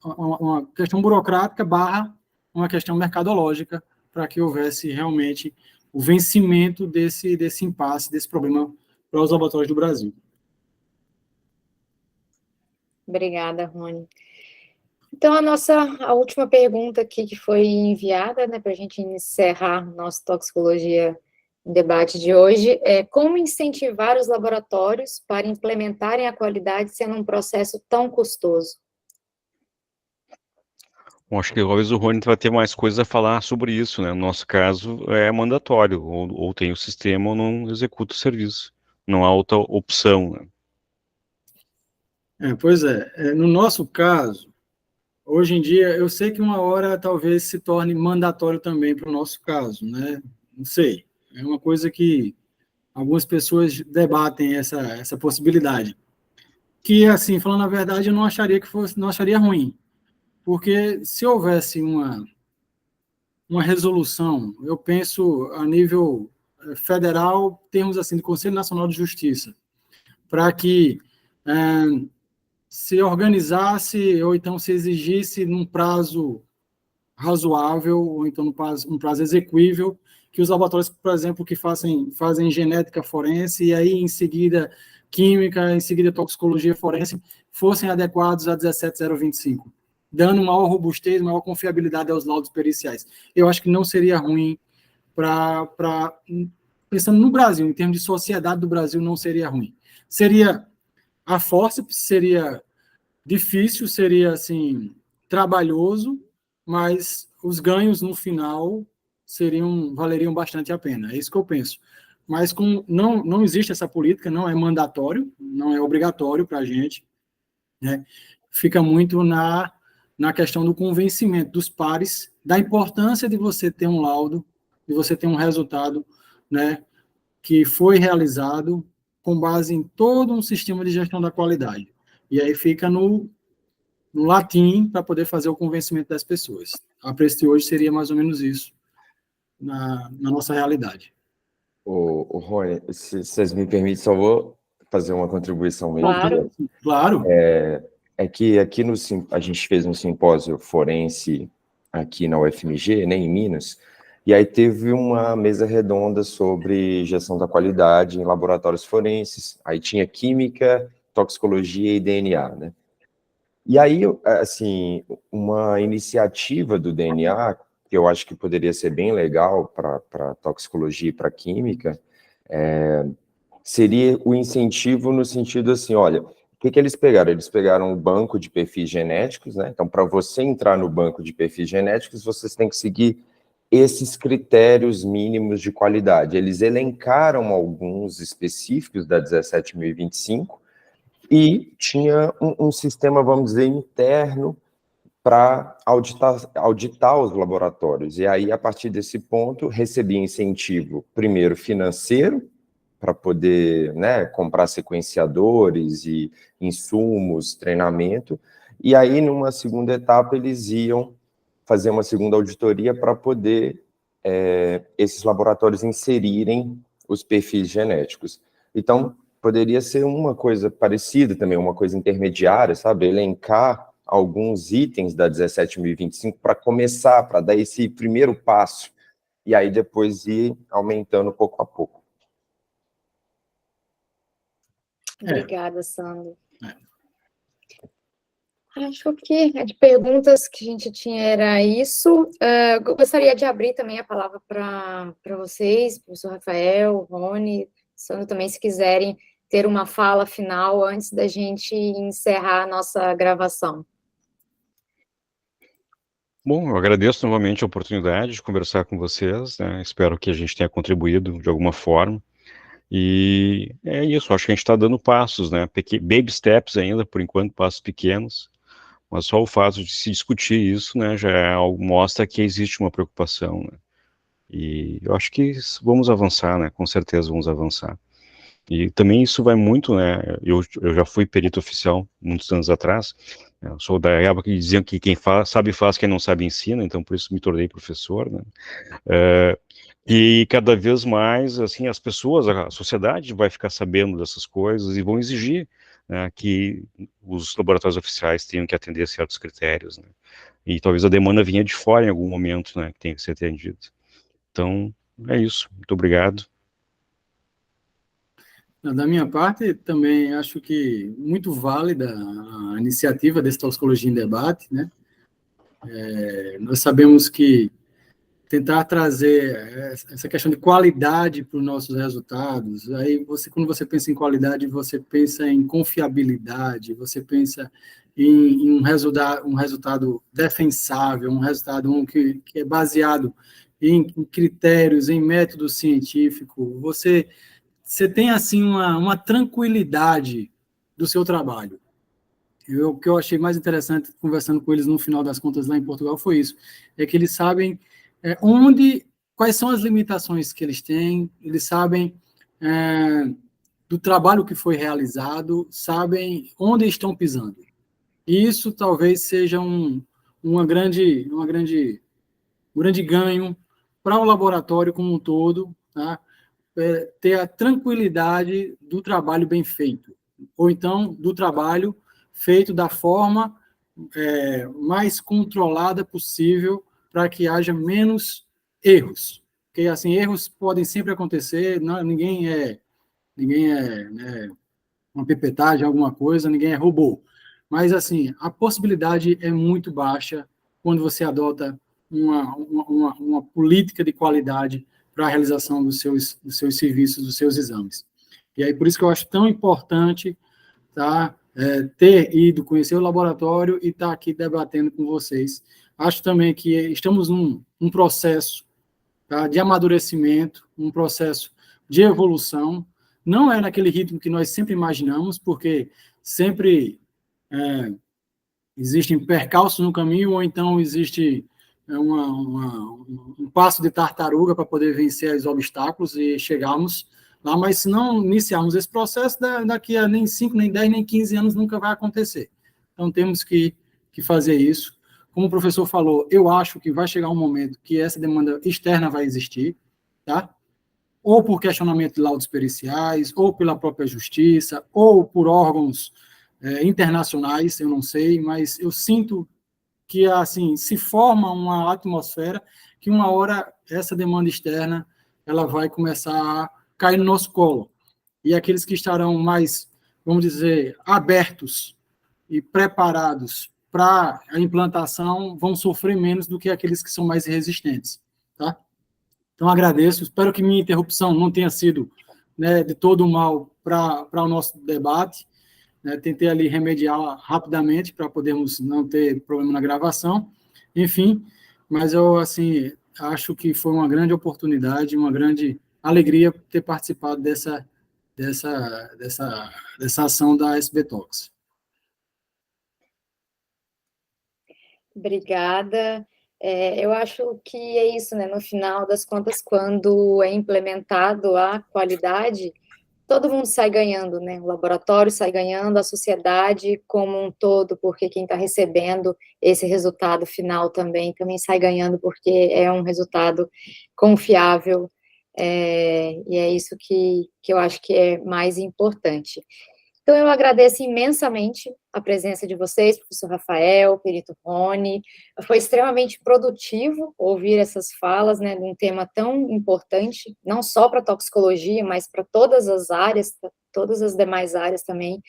uma questão burocrática barra uma questão mercadológica, para que houvesse realmente o vencimento desse impasse, desse problema para os laboratórios do Brasil. Obrigada, Rony. Então, a última pergunta aqui que foi enviada, né, para a gente encerrar nossa toxicologia em debate de hoje, é como incentivar os laboratórios para implementarem a qualidade sendo um processo tão custoso? Bom, acho que talvez o Rony vai ter mais coisas a falar sobre isso, né? No nosso caso, é mandatório, ou tem o sistema ou não executa o serviço. Não há outra opção, né? Pois é, no nosso caso, hoje em dia, eu sei que uma hora talvez se torne mandatório também para o nosso caso, né? Não sei, é uma coisa que algumas pessoas debatem essa possibilidade. Que, assim, falando a verdade, eu não acharia não acharia ruim, porque se houvesse uma resolução, eu penso a nível federal, termos assim, do Conselho Nacional de Justiça, para que se organizasse ou então se exigisse num prazo razoável, ou então um prazo exequível, que os laboratórios, por exemplo, que fazem genética forense e aí em seguida química, em seguida toxicologia forense, fossem adequados a 17025, dando maior robustez, maior confiabilidade aos laudos periciais. Eu acho que não seria ruim pensando no Brasil, em termos de sociedade do Brasil, não seria ruim. Seria a forceps, seria difícil, seria assim trabalhoso, mas os ganhos no final valeriam bastante a pena. É isso que eu penso. Mas não existe essa política, não é mandatório, não é obrigatório para a gente, né? Fica muito na questão do convencimento dos pares da importância de você ter um laudo, de você ter um resultado, né, que foi realizado com base em todo um sistema de gestão da qualidade. E aí fica no latim para poder fazer o convencimento das pessoas. A preço de hoje seria mais ou menos isso na nossa realidade. O Rony, se vocês me permitem, só vou fazer uma contribuição mesmo. Claro. É que aqui a gente fez um simpósio forense aqui na UFMG, né, em Minas, e aí teve uma mesa redonda sobre gestão da qualidade em laboratórios forenses. Aí tinha química, toxicologia e DNA, né? E aí, assim, uma iniciativa do DNA, que eu acho que poderia ser bem legal para toxicologia e para química, seria o incentivo no sentido assim, olha, o que eles pegaram? Eles pegaram o banco de perfis genéticos, né? Então, para você entrar no banco de perfis genéticos, vocês têm que seguir esses critérios mínimos de qualidade. Eles elencaram alguns específicos da 17.025, e tinha um sistema, vamos dizer, interno para auditar os laboratórios. E aí, a partir desse ponto, recebia incentivo, primeiro, financeiro, para poder, né, comprar sequenciadores e insumos, treinamento. E aí, numa segunda etapa, eles iam fazer uma segunda auditoria para poder esses laboratórios inserirem os perfis genéticos. Então, poderia ser uma coisa parecida também, uma coisa intermediária, sabe? Elencar alguns itens da 17.025 para começar, para dar esse primeiro passo, e aí depois ir aumentando pouco a pouco. Obrigada, Sandro. Acho que de perguntas que a gente tinha era isso. Gostaria de abrir também a palavra para vocês, professor Rafael, Rony, Sandro também, se quiserem ter uma fala final antes da gente encerrar a nossa gravação. Bom, eu agradeço novamente a oportunidade de conversar com vocês, né? Espero que a gente tenha contribuído de alguma forma. E é isso, acho que a gente está dando passos, né? Baby steps ainda, por enquanto, passos pequenos. Mas só o fato de se discutir isso, né, já é algo, mostra que existe uma preocupação, né? E eu acho que vamos avançar, né? Com certeza vamos avançar. E também isso vai muito, né? Eu já fui perito oficial muitos anos atrás. Eu sou da época que diziam que quem sabe faz, quem não sabe ensina. Então por isso me tornei professor, né? E cada vez mais, assim, as pessoas, a sociedade vai ficar sabendo dessas coisas e vão exigir, né, que os laboratórios oficiais tenham que atender certos critérios, né? E talvez a demanda vinha de fora em algum momento, né, que tenha que ser atendido. Então, é isso. Muito obrigado. Da minha parte, também acho que muito válida a iniciativa desse Toxicologia em Debate, né? Nós sabemos que tentar trazer essa questão de qualidade para os nossos resultados, aí quando você pensa em qualidade, você pensa em confiabilidade, você pensa em um resultado defensável, um resultado que é baseado em critérios, em método científico. Você tem, assim, uma tranquilidade do seu trabalho. O que eu achei mais interessante, conversando com eles no final das contas lá em Portugal, foi isso, é que eles sabem quais são as limitações que eles sabem do trabalho que foi realizado, sabem onde estão pisando. E isso talvez seja um grande ganho para o laboratório como um todo, tá? Ter a tranquilidade do trabalho bem feito, ou então do trabalho feito da forma mais controlada possível para que haja menos erros. Porque, assim, erros podem sempre acontecer, ninguém é né, uma pipetagem, alguma coisa, ninguém é robô. Mas, assim, a possibilidade é muito baixa quando você adota uma política de qualidade para a realização dos seus serviços, dos seus exames. E aí, por isso que eu acho tão importante, tá, ter ido conhecer o laboratório e estar aqui debatendo com vocês. Acho também que estamos num processo, tá, de amadurecimento, um processo de evolução. Não é naquele ritmo que nós sempre imaginamos, porque sempre existem percalços no caminho, ou então existe um passo de tartaruga para poder vencer os obstáculos e chegarmos lá, mas se não iniciarmos esse processo, daqui a nem 5, nem 10, nem 15 anos nunca vai acontecer. Então, temos que fazer isso. Como o professor falou, eu acho que vai chegar um momento que essa demanda externa vai existir, tá? Ou por questionamento de laudos periciais, ou pela própria justiça, ou por órgãos internacionais, eu não sei, mas eu sinto que, assim, se forma uma atmosfera que uma hora essa demanda externa ela vai começar a cair no nosso colo. E aqueles que estarão mais, vamos dizer, abertos e preparados para a implantação vão sofrer menos do que aqueles que são mais resistentes, tá? Então, agradeço. Espero que minha interrupção não tenha sido, né, de todo mal para o nosso debate. Tentei ali remediar rapidamente para podermos não ter problema na gravação, enfim, mas eu, assim, acho que foi uma grande oportunidade, uma grande alegria ter participado dessa ação da SB Talks. Obrigada. Eu acho que é isso, né? No final das contas, quando é implementado a qualidade, todo mundo sai ganhando, né? O laboratório sai ganhando, a sociedade como um todo, porque quem está recebendo esse resultado final também sai ganhando, porque é um resultado confiável, e é isso que eu acho que é mais importante. Então, eu agradeço imensamente a presença de vocês, professor Rafael, perito Rony. Foi extremamente produtivo ouvir essas falas, né, de um tema tão importante, não só para a toxicologia, mas para todas as áreas, todas as demais áreas também,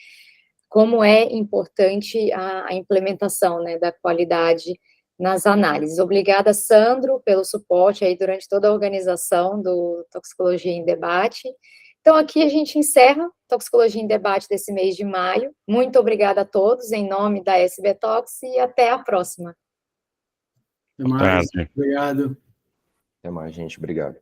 como é importante a implementação, né, da qualidade nas análises. Obrigada, Sandro, pelo suporte aí durante toda a organização do Toxicologia em Debate. Então, aqui a gente encerra Toxicologia em Debate desse mês de maio. Muito obrigada a todos, em nome da SB Tox, e até a próxima. Até mais. Obrigado. Até mais, gente. Obrigado.